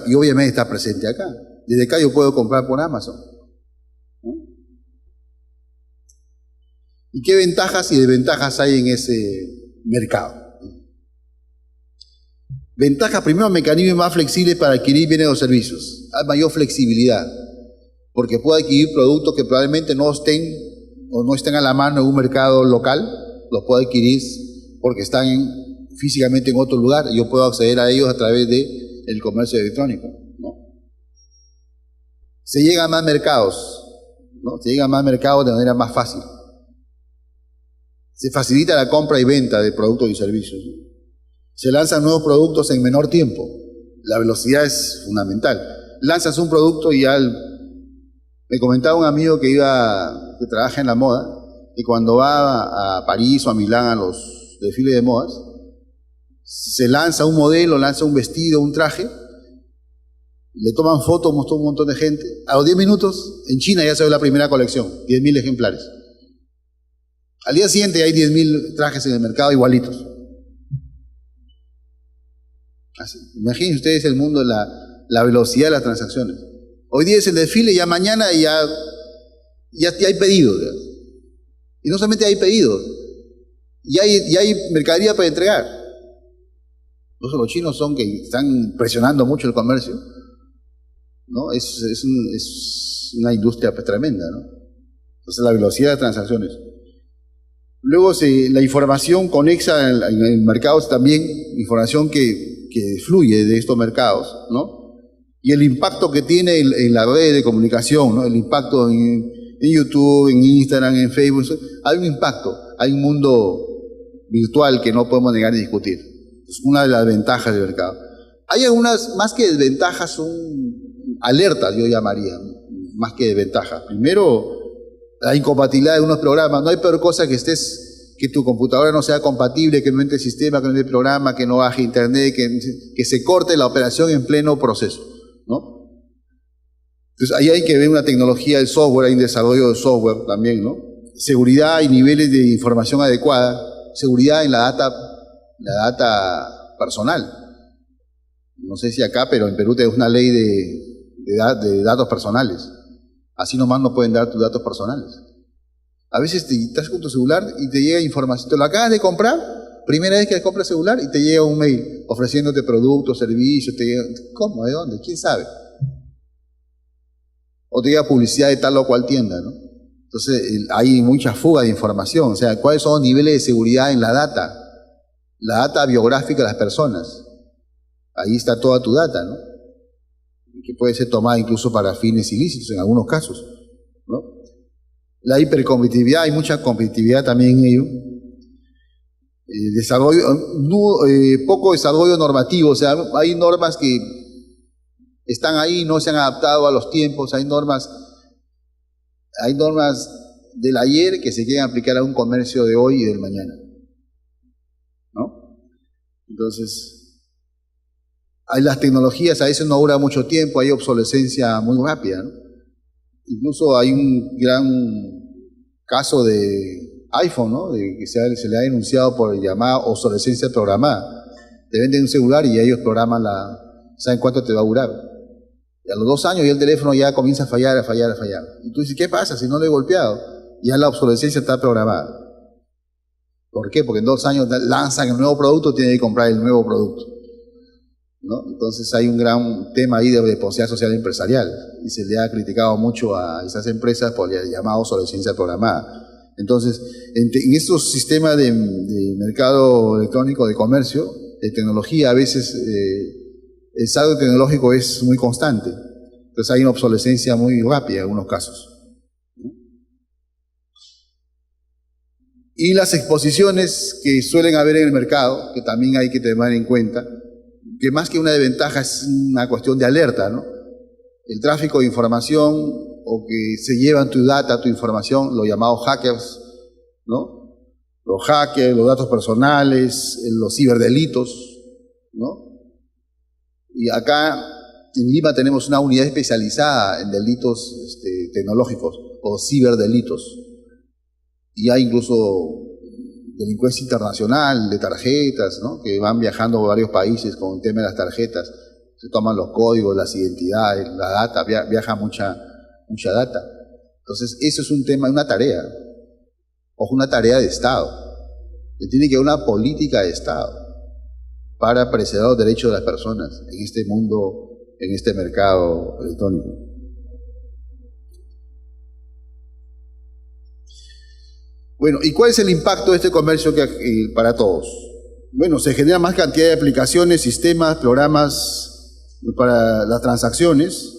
y obviamente está presente acá. Desde acá yo puedo comprar por Amazon, ¿no? ¿Y qué ventajas y desventajas hay en ese mercado? Ventaja, primero, mecanismos más flexibles para adquirir bienes o servicios. Hay mayor flexibilidad, porque puedo adquirir productos que probablemente no estén a la mano en un mercado local, los puedo adquirir porque están físicamente en otro lugar, y yo puedo acceder a ellos a través del comercio electrónico, ¿no? Se llega a más mercados, ¿no? Se llega a más mercados de manera más fácil. Se facilita la compra y venta de productos y servicios, ¿no? Se lanzan nuevos productos en menor tiempo. La velocidad es fundamental. Lanzas un producto y ya... Me comentaba un amigo que trabaja en la moda, y cuando va a París o a Milán a los desfiles de modas, se lanza un modelo, lanza un vestido, un traje, le toman fotos, mostró un montón de gente. A los 10 minutos, en China ya se ve la primera colección, 10.000 ejemplares. Al día siguiente hay 10.000 trajes en el mercado igualitos. Así. Imaginen ustedes el mundo de la velocidad de las transacciones. Hoy día es el desfile, ya mañana ya hay pedidos. Y no solamente hay pedidos, ya hay mercadería para entregar. Entonces los chinos son que están presionando mucho el comercio, ¿no? Es una industria tremenda, ¿no? Entonces la velocidad de las transacciones. Luego la información conexa en el mercado, también información que fluye de estos mercados, ¿no? Y el impacto que tiene en la red de comunicación, ¿no? El impacto en YouTube, en Instagram, en Facebook. Hay un impacto, hay un mundo virtual que no podemos negar ni discutir. Es una de las ventajas del mercado. Hay algunas, más que desventajas, son alertas, yo llamaría, más que desventajas. Primero, la incompatibilidad de unos programas. No hay peor cosa que tu computadora no sea compatible, que no entre el sistema, que no entre el programa, que no baje internet, que se corte la operación en pleno proceso, ¿no? Entonces ahí hay que ver una tecnología del software, hay un desarrollo de software también, ¿no? Seguridad y niveles de información adecuada, seguridad en la data personal. No sé si acá, pero en Perú tenemos una ley de datos personales. Así nomás no pueden dar tus datos personales. A veces estás con tu celular y te llega información, te lo acabas de comprar, primera vez que compras celular, y te llega un mail ofreciéndote productos, servicios, ¿cómo? ¿De dónde? ¿Quién sabe? O te llega publicidad de tal o cual tienda, ¿no? Entonces hay mucha fuga de información. O sea, ¿cuáles son los niveles de seguridad en la data biográfica de las personas? Ahí está toda tu data, ¿no? Que puede ser tomada incluso para fines ilícitos en algunos casos, ¿no? La hipercompetitividad, hay mucha competitividad también en ello. Poco desarrollo normativo, o sea, hay normas que están ahí, no se han adaptado a los tiempos, hay normas del ayer que se quieren aplicar a un comercio de hoy y del mañana, ¿no? Entonces, las tecnologías a veces no duran mucho tiempo, hay obsolescencia muy rápida, ¿no? Incluso hay un gran caso de iPhone, ¿no? Que se le ha denunciado por llamada obsolescencia programada. Te venden un celular y ellos programan saben cuánto te va a durar. Y a los 2 años ya el teléfono ya comienza a fallar. Y tú dices, ¿qué pasa si no lo he golpeado? Ya la obsolescencia está programada. ¿Por qué? Porque en 2 años lanzan el nuevo producto, tienen que comprar el nuevo producto, ¿no? Entonces hay un gran tema ahí de responsabilidad social empresarial, y se le ha criticado mucho a esas empresas por el llamado obsolescencia programada. Entonces, en estos sistemas de mercado electrónico, de comercio, de tecnología, a veces el saldo tecnológico es muy constante. Entonces hay una obsolescencia muy rápida en algunos casos. Y las exposiciones que suelen haber en el mercado, que también hay que tener en cuenta, que más que una desventaja es una cuestión de alerta, ¿no? El tráfico de información, o que se llevan tu data, tu información, los llamados hackers, ¿no? Los hackers, los datos personales, los ciberdelitos, ¿no? Y acá en Lima tenemos una unidad especializada en delitos tecnológicos o ciberdelitos. Y hay incluso delincuencia internacional de tarjetas, ¿no? Que van viajando a varios países con el tema de las tarjetas. Se toman los códigos, las identidades, la data, viaja mucha data. Entonces, eso es un tema, una tarea. Ojo, una tarea de Estado. Que tiene que haber una política de Estado para preservar los derechos de las personas en este mundo, en este mercado electrónico. Bueno, ¿y cuál es el impacto de este comercio para todos? Bueno, se genera más cantidad de aplicaciones, sistemas, programas para las transacciones.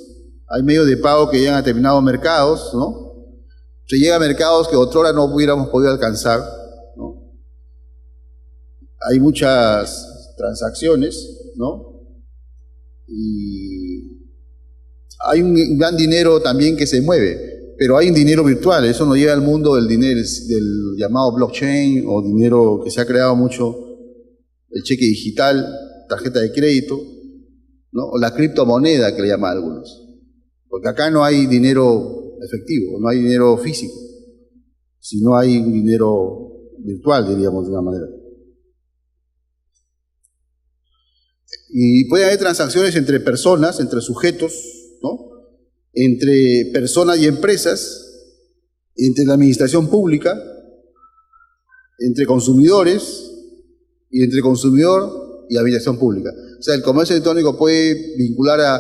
Hay medios de pago que llegan a determinados mercados, ¿no? Se llega a mercados que otrora no hubiéramos podido alcanzar, ¿no? Hay muchas transacciones, ¿no? Y hay un gran dinero también que se mueve. Pero hay un dinero virtual, eso nos lleva al mundo del dinero, del llamado blockchain, o dinero que se ha creado mucho, el cheque digital, tarjeta de crédito, ¿no? O la criptomoneda que le llaman algunos. Porque acá no hay dinero efectivo, no hay dinero físico, sino hay un dinero virtual, diríamos de una manera. Y puede haber transacciones entre personas, entre sujetos, ¿no? Entre personas y empresas, entre la administración pública, entre consumidores y entre consumidor y administración pública. O sea, el comercio electrónico puede vincular a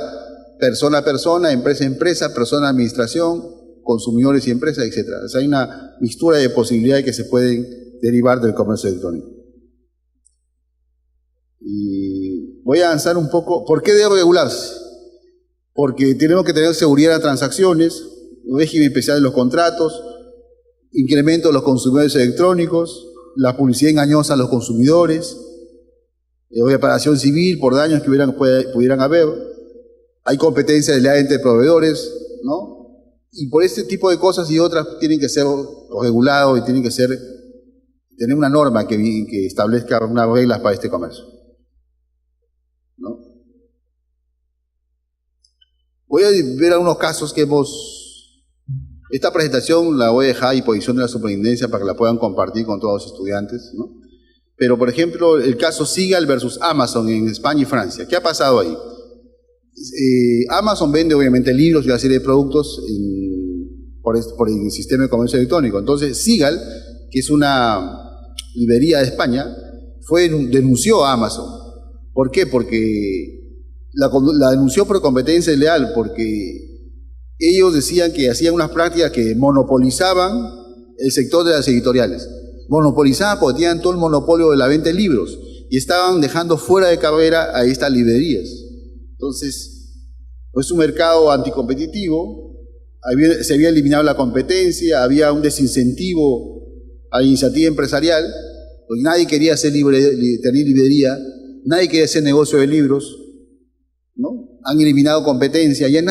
persona, empresa, persona, administración, consumidores y empresas, etc. O sea, hay una mixtura de posibilidades que se pueden derivar del comercio electrónico. Y voy a avanzar un poco. ¿Por qué debe regularse? Porque tenemos que tener seguridad en las transacciones, régimen especial de los contratos, incremento de los consumidores electrónicos, la publicidad engañosa a los consumidores, reparación civil por daños que pudieran haber, hay competencia desleal entre proveedores, ¿no? Y por este tipo de cosas y otras tienen que ser regulados y tienen que tener una norma que establezca unas reglas para este comercio, ¿no? Voy a ver algunos casos que esta presentación la voy a dejar a disposición de la superintendencia para que la puedan compartir con todos los estudiantes, ¿no? Pero, por ejemplo, el caso Sigal versus Amazon en España y Francia. ¿Qué ha pasado ahí? Amazon vende, obviamente, libros y una serie de productos por el sistema de comercio electrónico. Entonces, Sigal, que es una librería de España, denunció a Amazon. ¿Por qué? Porque la denunció por competencia desleal, porque ellos decían que hacían unas prácticas que monopolizaban el sector de las editoriales. Monopolizaban porque tenían todo el monopolio de la venta de libros y estaban dejando fuera de carrera a estas librerías. Entonces, es un mercado anticompetitivo, se había eliminado la competencia, había un desincentivo a la iniciativa empresarial, porque nadie quería tener librería, nadie quería hacer negocio de libros, ¿no? Han eliminado competencia, ya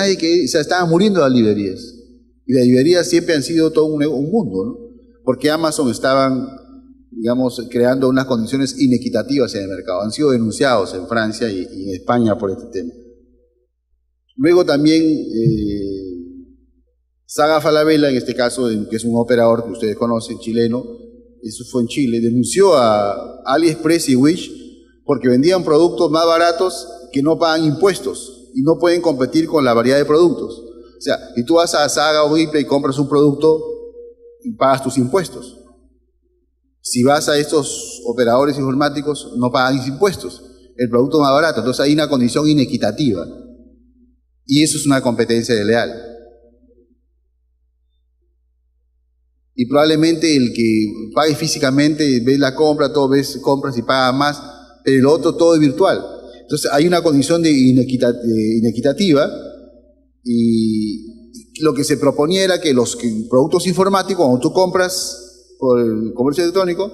estaban muriendo las librerías. Y las librerías siempre han sido todo un mundo, ¿no? Porque Amazon estaban, digamos, creando unas condiciones inequitativas en el mercado. Han sido denunciados en Francia y en España por este tema. Luego también Saga Falabella, en este caso, que es un operador que ustedes conocen, chileno, eso fue en Chile, denunció a AliExpress y Wish porque vendían productos más baratos que no pagan impuestos y no pueden competir con la variedad de productos. O sea, si tú vas a Saga o Ripley y compras un producto y pagas tus impuestos. Si vas a estos operadores informáticos, no pagan impuestos. El producto es más barato. Entonces hay una condición inequitativa. Y eso es una competencia desleal. Y probablemente el que pague físicamente, ve la compra, todo ves compras y paga más, pero el otro todo es virtual. Entonces hay una condición de inequitativa y lo que se proponía era que los productos informáticos, cuando tú compras por el comercio electrónico,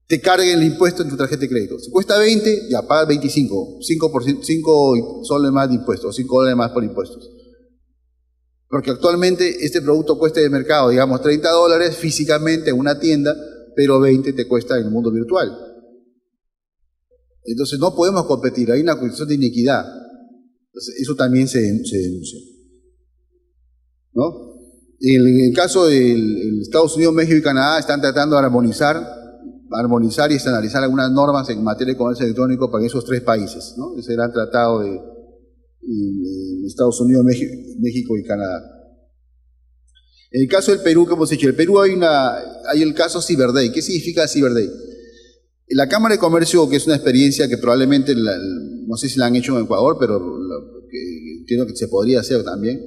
te carguen el impuesto en tu tarjeta de crédito. Si cuesta 20, ya pagas 25, 5 soles más de impuestos, 5 dólares más por impuestos. Porque actualmente este producto cuesta de mercado, digamos, $30 físicamente en una tienda, pero 20 te cuesta en el mundo virtual. Entonces no podemos competir, hay una cuestión de inequidad. Entonces, eso también se denuncia, ¿no? En el caso de Estados Unidos, México y Canadá están tratando de armonizar y estandarizar algunas normas en materia de comercio electrónico para esos tres países, ¿no? Ese era el tratado de Estados Unidos, México y Canadá. En el caso del Perú, como hemos dicho, en el Perú hay el caso Cyber Day. ¿Qué significa Cyber Day? La Cámara de Comercio, que es una experiencia que probablemente, no sé si la han hecho en Ecuador, pero entiendo que se podría hacer también.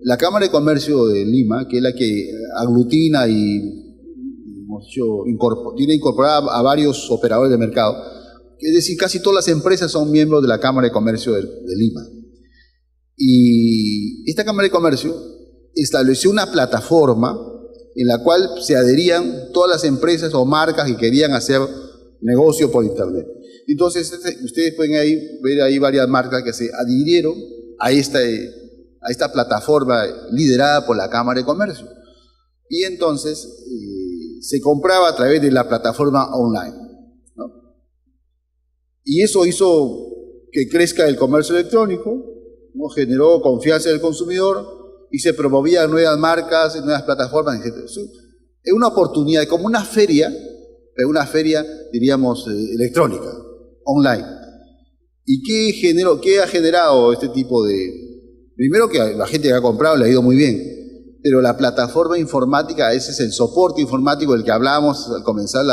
La Cámara de Comercio de Lima, que es la que aglutina y tiene incorporada a varios operadores de mercado, es decir, casi todas las empresas son miembros de la Cámara de Comercio de Lima. Y esta Cámara de Comercio estableció una plataforma en la cual se adherían todas las empresas o marcas que querían hacer negocio por Internet. Entonces, ustedes pueden ver ahí varias marcas que se adhirieron a esta plataforma liderada por la Cámara de Comercio. Y entonces se compraba a través de la plataforma online, ¿no? Y eso hizo que crezca el comercio electrónico, ¿no? Generó confianza del consumidor y se promovían nuevas marcas, nuevas plataformas, etc. Es una oportunidad, como una feria, pero una feria, diríamos, electrónica, online. ¿Y qué ha generado este tipo de...? Primero que a la gente que ha comprado le ha ido muy bien, pero la plataforma informática, ese es el soporte informático del que hablábamos al comenzar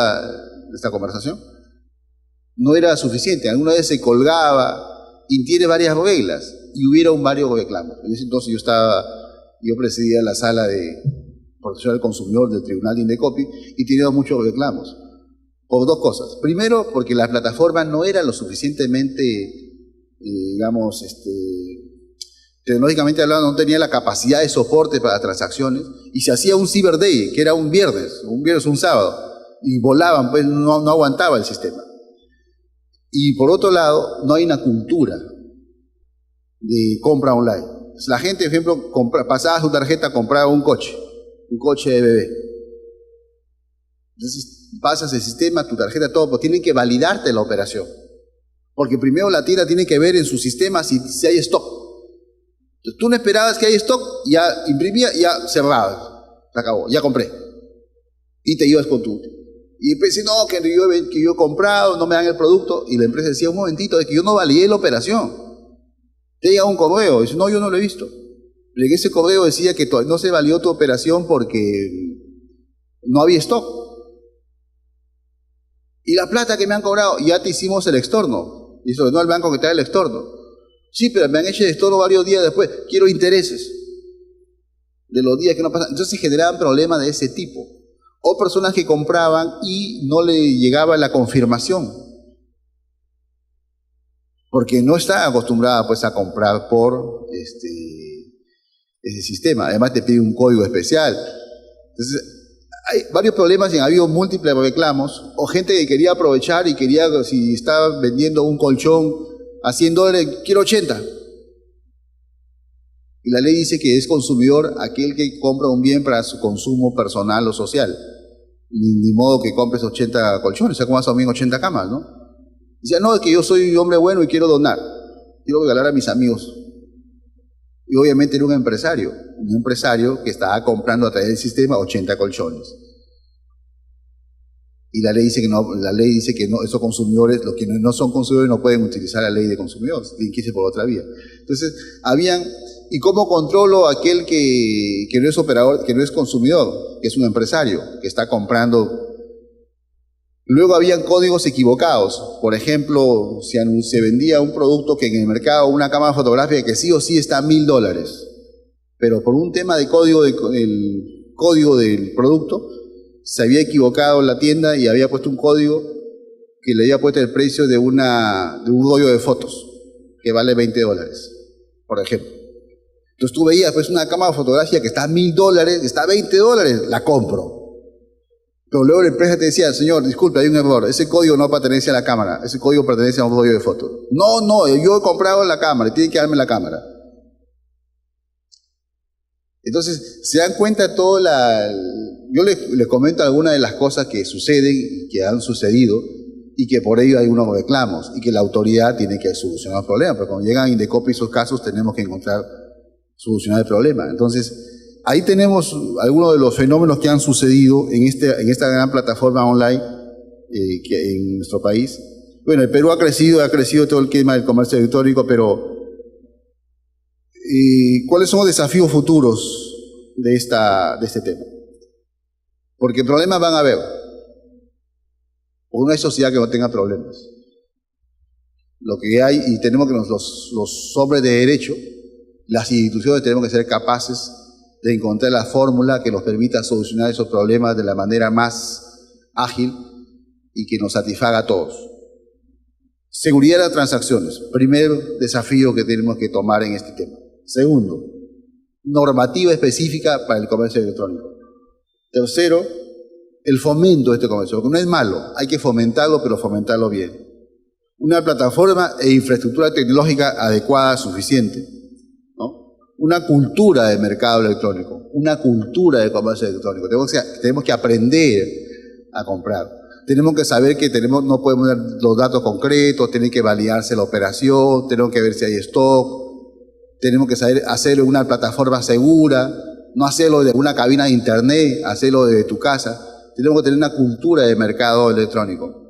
esta conversación, no era suficiente. Alguna vez se colgaba y tiene varias reglas y hubieron varios reclamos. En ese entonces yo presidía la sala de protección del consumidor del Tribunal de Indecopi y tenía muchos reclamos. Por dos cosas. Primero, porque la plataforma no era lo suficientemente, digamos, tecnológicamente hablando, no tenía la capacidad de soporte para transacciones, y se hacía un Cyber Day, que era un viernes, un sábado, y volaban, pues no aguantaba el sistema. Y por otro lado, no hay una cultura de compra online. La gente, por ejemplo, pasaba su tarjeta, compraba un coche de bebé. Entonces pasas el sistema, tu tarjeta, todo, pues tienen que validarte la operación. Porque primero la tienda tiene que ver en su sistema si hay stock. Entonces, tú no esperabas que haya stock, ya imprimía, ya cerraba, se acabó, ya compré. Y te ibas con tu... Y pensé, no, que yo he comprado, no me dan el producto. Y la empresa decía, un momentito, es que yo no validé la operación. Te llega un correo, dice, no, yo no lo he visto. Pero en ese correo decía que no se validó tu operación porque no había stock. Y la plata que me han cobrado, ya te hicimos el extorno. Y eso no al banco que te da el extorno. Sí, pero me han hecho el extorno varios días después. Quiero intereses de los días que no pasan. Entonces se generaban problemas de ese tipo. O personas que compraban y no le llegaba la confirmación. Porque no está acostumbrada pues a comprar por ese sistema. Además te pide un código especial. Entonces hay varios problemas y ha habido múltiples reclamos. O gente que quería aprovechar y quería, si estaba vendiendo un colchón a $100, quiero 80. Y la ley dice que es consumidor aquel que compra un bien para su consumo personal o social. Ni modo que compres 80 colchones, o sea, como más o menos 80 camas, ¿no? Dice, no, es que yo soy hombre bueno y quiero donar. Quiero regalar a mis amigos. Y obviamente era un empresario que estaba comprando a través del sistema 80 colchones. Y la ley dice que no, esos consumidores, los que no son consumidores no pueden utilizar la ley de consumidores, tienen que irse por otra vía. Entonces, ¿y cómo controlo a aquel que no es operador, que no es consumidor, que es un empresario, que está comprando? Luego habían códigos equivocados. Por ejemplo, se vendía un producto que en el mercado, una cámara fotográfica que sí o sí está a $1000, pero por un tema de el código del producto, se había equivocado en la tienda y había puesto un código que le había puesto el precio de un rollo de fotos que vale $20, por ejemplo. Entonces tú veías pues una cámara fotográfica que está a $1000, está a $20, la compro. Pero luego la empresa te decía, señor, disculpe, hay un error, ese código no pertenece a la cámara, ese código pertenece a un rollo de fotos. No, yo he comprado la cámara, tienen que darme la cámara. Entonces, se dan cuenta yo les comento algunas de las cosas que suceden y que han sucedido y que por ello hay unos reclamos y que la autoridad tiene que solucionar el problema, porque cuando llegan Indecopi esos casos tenemos que encontrar solucionar el problema. Entonces, ahí tenemos algunos de los fenómenos que han sucedido en esta gran plataforma online que en nuestro país. Bueno, el Perú ha crecido todo el tema del comercio electrónico, pero ¿cuáles son los desafíos futuros de este tema? Porque problemas van a haber. Porque no hay sociedad que no tenga problemas. Lo que hay, y tenemos que los hombres de derecho, las instituciones tenemos que ser capaces de encontrar la fórmula que nos permita solucionar esos problemas de la manera más ágil y que nos satisfaga a todos. Seguridad de las transacciones, primer desafío que tenemos que tomar en este tema. Segundo, normativa específica para el comercio electrónico. Tercero, el fomento de este comercio, porque no es malo, hay que fomentarlo, pero fomentarlo bien. Una plataforma e infraestructura tecnológica adecuada, suficiente, ¿no? Una cultura de mercado electrónico, una cultura de comercio electrónico. Tenemos que aprender a comprar. Tenemos que saber que no podemos dar los datos concretos, tiene que validarse la operación, tenemos que ver si hay stock, tenemos que saber hacerlo en una plataforma segura, no hacerlo de una cabina de internet, hacerlo desde tu casa. Tenemos que tener una cultura de mercado electrónico.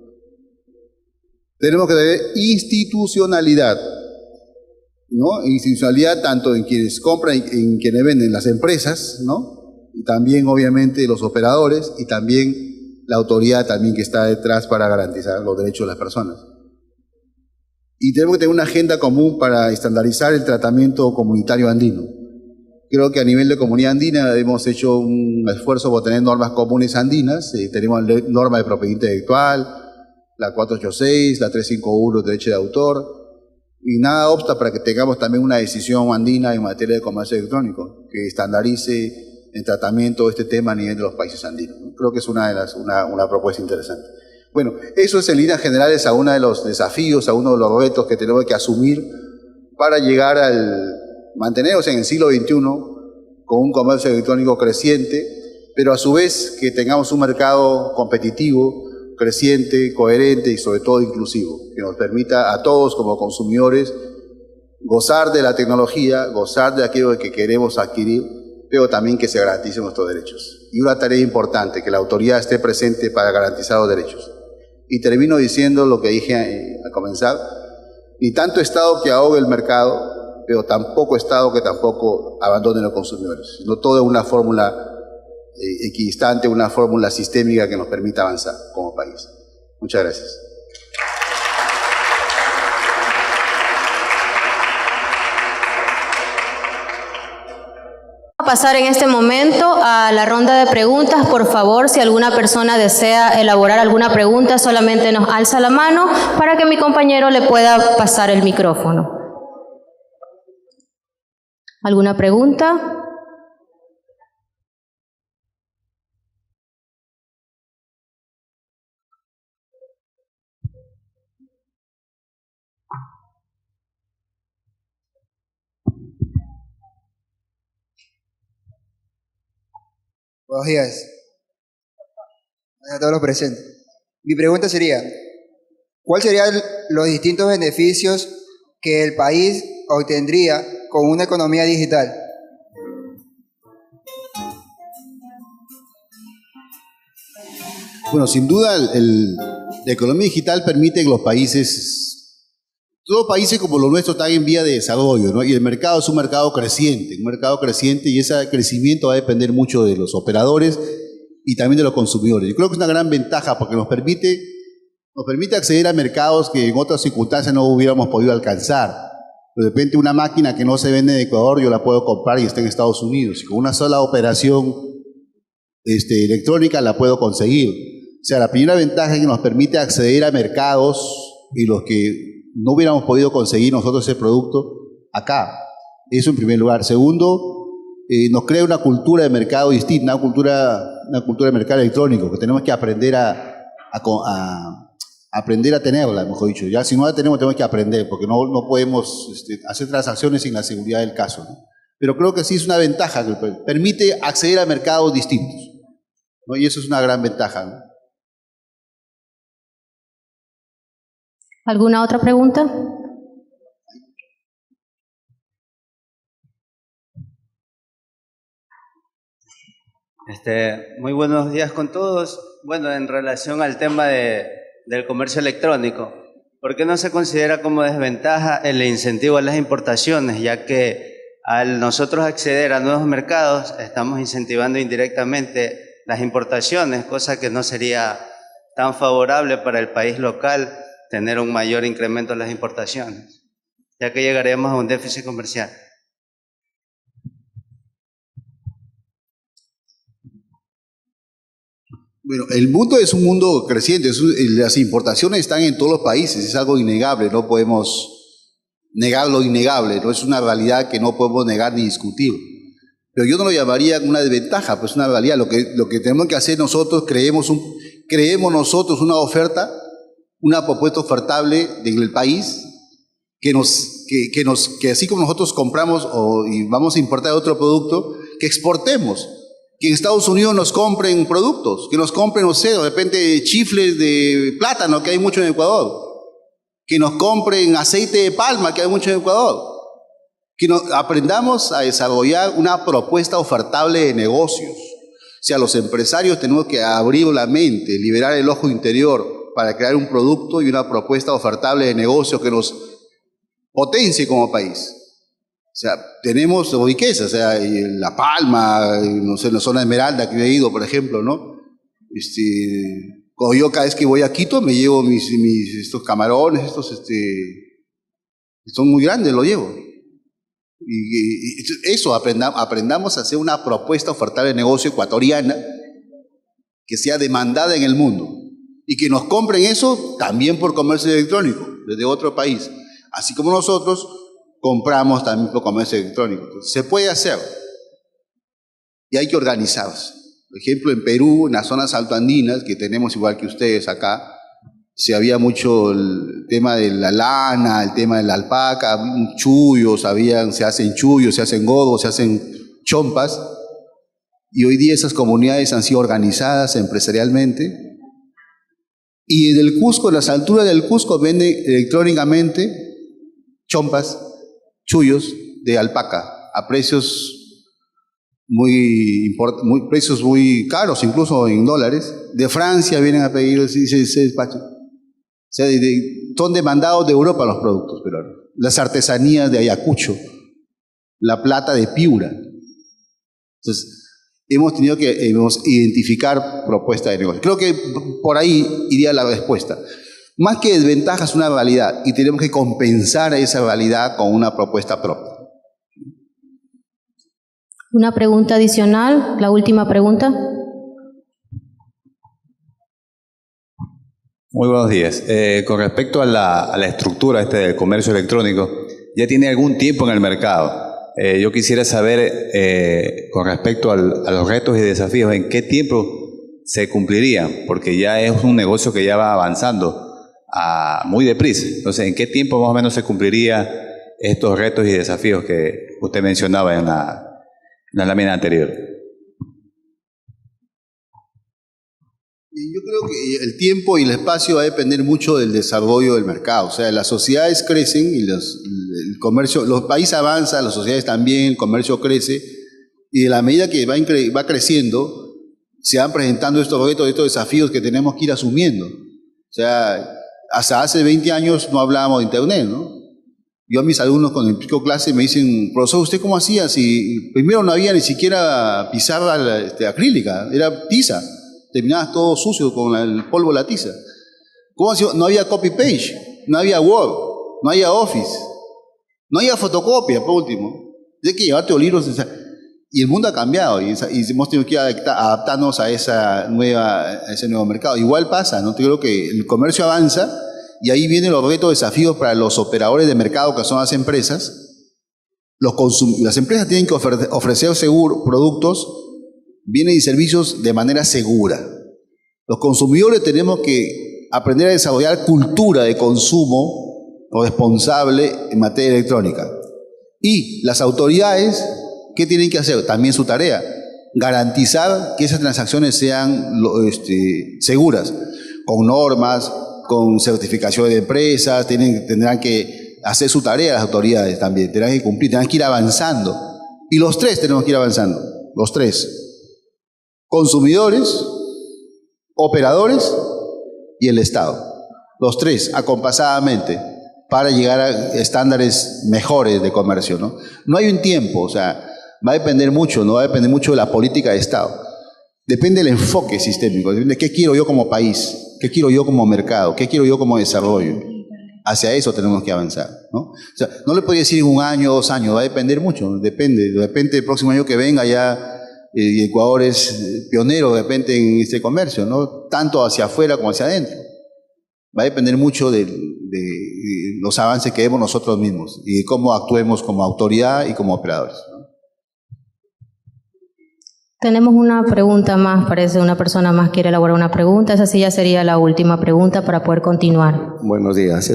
Tenemos que tener institucionalidad, ¿no? Institucionalidad tanto en quienes compran y en quienes venden, las empresas, ¿no? Y también, obviamente, los operadores y también la autoridad también que está detrás para garantizar los derechos de las personas. Y tenemos que tener una agenda común para estandarizar el tratamiento comunitario andino. Creo que a nivel de comunidad andina hemos hecho un esfuerzo por tener normas comunes andinas. Tenemos la norma de propiedad intelectual, la 486, la 351 de derecho de autor, y nada obsta para que tengamos también una decisión andina en materia de comercio electrónico, que estandarice el tratamiento de este tema a nivel de los países andinos. Creo que es una propuesta interesante. Bueno, eso es en líneas generales a uno de los desafíos, a uno de los retos que tenemos que asumir para llegar al mantenernos en el siglo XXI con un comercio electrónico creciente, pero a su vez que tengamos un mercado competitivo, creciente, coherente y sobre todo inclusivo, que nos permita a todos como consumidores gozar de la tecnología, gozar de aquello que queremos adquirir, pero también que se garanticen nuestros derechos. Y una tarea importante, que la autoridad esté presente para garantizar los derechos. Y termino diciendo lo que dije al comenzar: ni tanto Estado que ahogue el mercado, pero tampoco Estado que tampoco abandone a los consumidores, sino todo es una fórmula equidistante, una fórmula sistémica que nos permita avanzar como país. Muchas gracias.
A pasar en este momento a la ronda de preguntas. Por favor, si alguna persona desea elaborar alguna pregunta, solamente nos alza la mano para que mi compañero le pueda pasar el micrófono. ¿Alguna pregunta?
Buenos días a todos los presentes. Mi pregunta sería: ¿cuáles serían los distintos beneficios que el país obtendría con una economía digital?
Bueno, sin duda la economía digital permite que los países, todos países como los nuestros, están en vía de desarrollo, ¿no? Y el mercado es un mercado creciente, y ese crecimiento va a depender mucho de los operadores y también de los consumidores. Yo creo que es una gran ventaja porque nos permite acceder a mercados que en otras circunstancias no hubiéramos podido alcanzar. De repente una máquina que no se vende en Ecuador yo la puedo comprar y está en Estados Unidos, y con una sola operación electrónica la puedo conseguir. O sea, la primera ventaja es que nos permite acceder a mercados en los que no hubiéramos podido conseguir nosotros ese producto acá. Eso en primer lugar. Segundo, nos crea una cultura de mercado distinta, una cultura de mercado electrónico, que tenemos que aprender aprender a tenerla, mejor dicho. Ya si no la tenemos que aprender, porque no podemos hacer transacciones sin la seguridad del caso, ¿no? Pero creo que sí es una ventaja, que permite acceder a mercados distintos, ¿no? Y eso es una gran ventaja, ¿no?
¿Alguna otra pregunta?
Muy buenos días con todos. Bueno, en relación al tema del comercio electrónico, ¿por qué no se considera como desventaja el incentivo a las importaciones? Ya que al nosotros acceder a nuevos mercados, estamos incentivando indirectamente las importaciones, cosa que no sería tan favorable para el país local tener un mayor incremento en las importaciones, ya que llegaremos a un déficit comercial.
Bueno, el mundo es un mundo creciente, las importaciones están en todos los países, es algo innegable, no podemos negar lo innegable, no es una realidad que no podemos negar ni discutir. Pero yo no lo llamaría una desventaja, pues una realidad. Lo que tenemos que hacer nosotros, creemos nosotros una oferta, una propuesta ofertable en el país, que así como nosotros compramos y vamos a importar otro producto, que exportemos. Que en Estados Unidos nos compren productos, que nos compren, no sé, de repente chifles de plátano, que hay mucho en Ecuador, que nos compren aceite de palma, que hay mucho en Ecuador, que aprendamos a desarrollar una propuesta ofertable de negocios. O sea, los empresarios tenemos que abrir la mente, liberar el ojo interior para crear un producto y una propuesta ofertable de negocios que nos potencie como país. O sea, tenemos riqueza, o sea, La Palma, no sé, en la zona de Esmeralda que yo he ido, por ejemplo, ¿no? Cuando yo cada vez que voy a Quito me llevo estos camarones, son muy grandes, los llevo. Y eso, aprendamos a hacer una propuesta ofertable de negocio ecuatoriana que sea demandada en el mundo y que nos compren eso también por comercio electrónico, desde otro país, así como nosotros compramos también por comercio electrónico. Entonces, se puede hacer y hay que organizarse. Por ejemplo, en Perú, en las zonas altoandinas, que tenemos igual que ustedes acá, se había mucho el tema de la lana, el tema de la alpaca, chullos, se hacen chullos, se hacen godos, se hacen chompas, y hoy día esas comunidades han sido organizadas empresarialmente, y en el Cusco, en las alturas del Cusco, venden electrónicamente chompas, chullos de alpaca a precios precios muy caros, incluso en dólares. De Francia vienen a pedir ese despacho. O sea, son demandados de Europa los productos peruanos. Las artesanías de Ayacucho, la plata de Piura. Entonces, hemos tenido que identificar propuestas de negocio. Creo que por ahí iría la respuesta. Más que desventaja es una realidad y tenemos que compensar esa realidad con una propuesta propia.
Una pregunta adicional, la última pregunta.
Muy buenos días. Con respecto a la estructura del comercio electrónico, ya tiene algún tiempo en el mercado. Yo quisiera saber, con respecto a los retos y desafíos, ¿en qué tiempo se cumplirían? Porque ya es un negocio que ya va avanzando muy deprisa. Entonces, ¿en qué tiempo más o menos se cumpliría estos retos y desafíos que usted mencionaba en la lámina anterior?
Yo creo que el tiempo y el espacio va a depender mucho del desarrollo del mercado. O sea, las sociedades crecen y el comercio, los países avanzan, las sociedades también, el comercio crece, y de la medida que va creciendo, se van presentando estos retos, estos desafíos que tenemos que ir asumiendo. O sea, hasta hace 20 años no hablábamos de Internet, ¿no? Yo a mis alumnos cuando explico clase me dicen, profesor, ¿usted cómo hacía? Si primero no había ni siquiera pizarra acrílica, era tiza. Terminabas todo sucio con el polvo de la tiza. ¿Cómo hacía? No había copy-page, no había Word, no había Office, no había fotocopia, por último. Tienes que llevarte los libros. Y el mundo ha cambiado y hemos tenido que adaptarnos a ese nuevo mercado. Igual pasa, ¿no? Creo que el comercio avanza y ahí vienen los retos, desafíos para los operadores de mercado, que son las empresas. Las empresas tienen que ofrecer productos, bienes y servicios de manera segura. Los consumidores tenemos que aprender a desarrollar cultura de consumo responsable en materia electrónica. Y las autoridades, ¿qué tienen que hacer? También su tarea, garantizar que esas transacciones sean seguras, con normas, con certificación de empresas, tendrán que hacer su tarea las autoridades también, tendrán que cumplir, tendrán que ir avanzando. Y los tres tenemos que ir avanzando, los tres. Consumidores, operadores y el Estado. Los tres, acompasadamente, para llegar a estándares mejores de comercio, ¿no? No hay un tiempo, o sea, va a depender mucho, ¿no? Va a depender mucho de la política de Estado. Depende del enfoque sistémico, depende de qué quiero yo como país, qué quiero yo como mercado, qué quiero yo como desarrollo. Hacia eso tenemos que avanzar, ¿no? O sea, no le puedo decir en 1 año, 2 años, va a depender mucho, depende. De repente el próximo año que venga ya Ecuador es pionero de repente en este comercio, ¿no? Tanto hacia afuera como hacia adentro. Va a depender mucho de los avances que demos nosotros mismos y de cómo actuemos como autoridad y como operadores, ¿no?
Tenemos una pregunta más, parece una persona más quiere elaborar una pregunta. Esa sí ya sería la última pregunta para poder continuar.
Buenos días.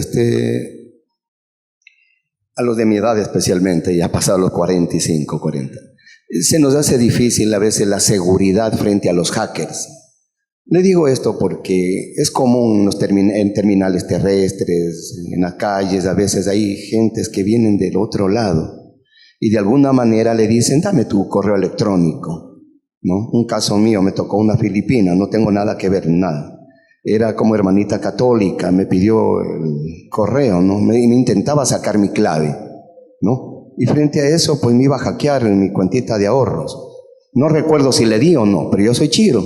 A los de mi edad especialmente, ya pasado los 45, 40, se nos hace difícil a veces la seguridad frente a los hackers. Le digo esto porque es común en terminales terrestres, en las calles, a veces hay gentes que vienen del otro lado y de alguna manera le dicen, dame tu correo electrónico, ¿no? Un caso mío, me tocó una filipina, no tengo nada que ver, nada. Era como hermanita católica, me pidió el correo, ¿no? Me intentaba sacar mi clave, ¿no? Y frente a eso, pues me iba a hackear en mi cuentita de ahorros. No recuerdo si le di o no, pero yo soy chiro,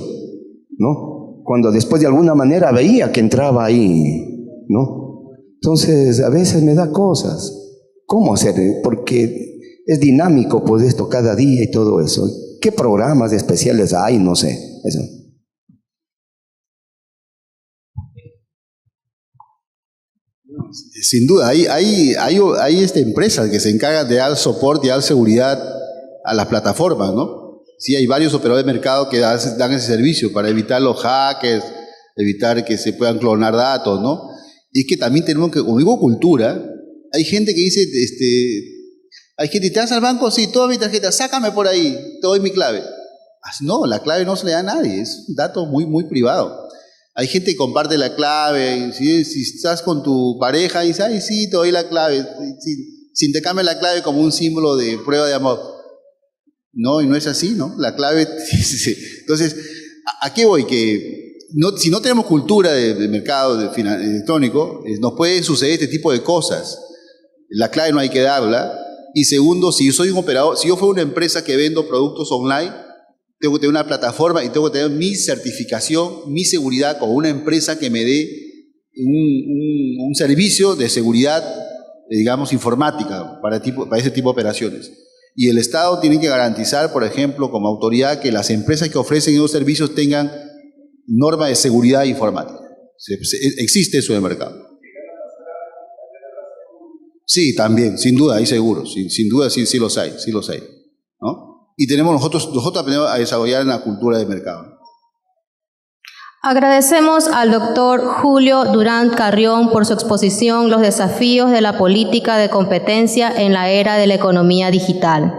¿no? Cuando después de alguna manera veía que entraba ahí, ¿no? Entonces, a veces me da cosas. ¿Cómo hacer? Porque es dinámico, pues, esto cada día y todo eso. ¿Qué programas especiales hay? No sé, eso.
Sin duda, hay empresas que se encargan de dar soporte y dar seguridad a las plataformas, ¿no? Sí, hay varios operadores de mercado que dan ese servicio para evitar los hackers, evitar que se puedan clonar datos, ¿no? Y es que también tenemos que, como digo, cultura. Hay gente que dice, hay gente, ¿te vas al banco? Sí, toda mi tarjeta, sácame por ahí, te doy mi clave. No, la clave no se le da a nadie, es un dato muy, muy privado. Hay gente que comparte la clave, si estás con tu pareja y dices, ay, sí, te doy la clave, sin te cambie la clave como un símbolo de prueba de amor. No, y no es así, ¿no? La clave... Entonces, ¿a qué voy? Que si no tenemos cultura de mercado electrónico, nos pueden suceder este tipo de cosas. La clave no hay que darla. Y segundo, si yo soy un operador, si yo fuera una empresa que vendo productos online, tengo que tener una plataforma y tengo que tener mi certificación, mi seguridad con una empresa que me dé un servicio de seguridad, digamos, informática para ese tipo de operaciones. Y el Estado tiene que garantizar, por ejemplo, como autoridad, que las empresas que ofrecen esos servicios tengan normas de seguridad informática. Existe eso en el mercado. Sí, también, sin duda, hay seguros. Sin duda, sí los hay, ¿no? Y nosotros aprendemos a desarrollar una cultura de mercado.
Agradecemos al doctor Julio Durant Carrión por su exposición Los desafíos de la política de competencia en la era de la economía digital.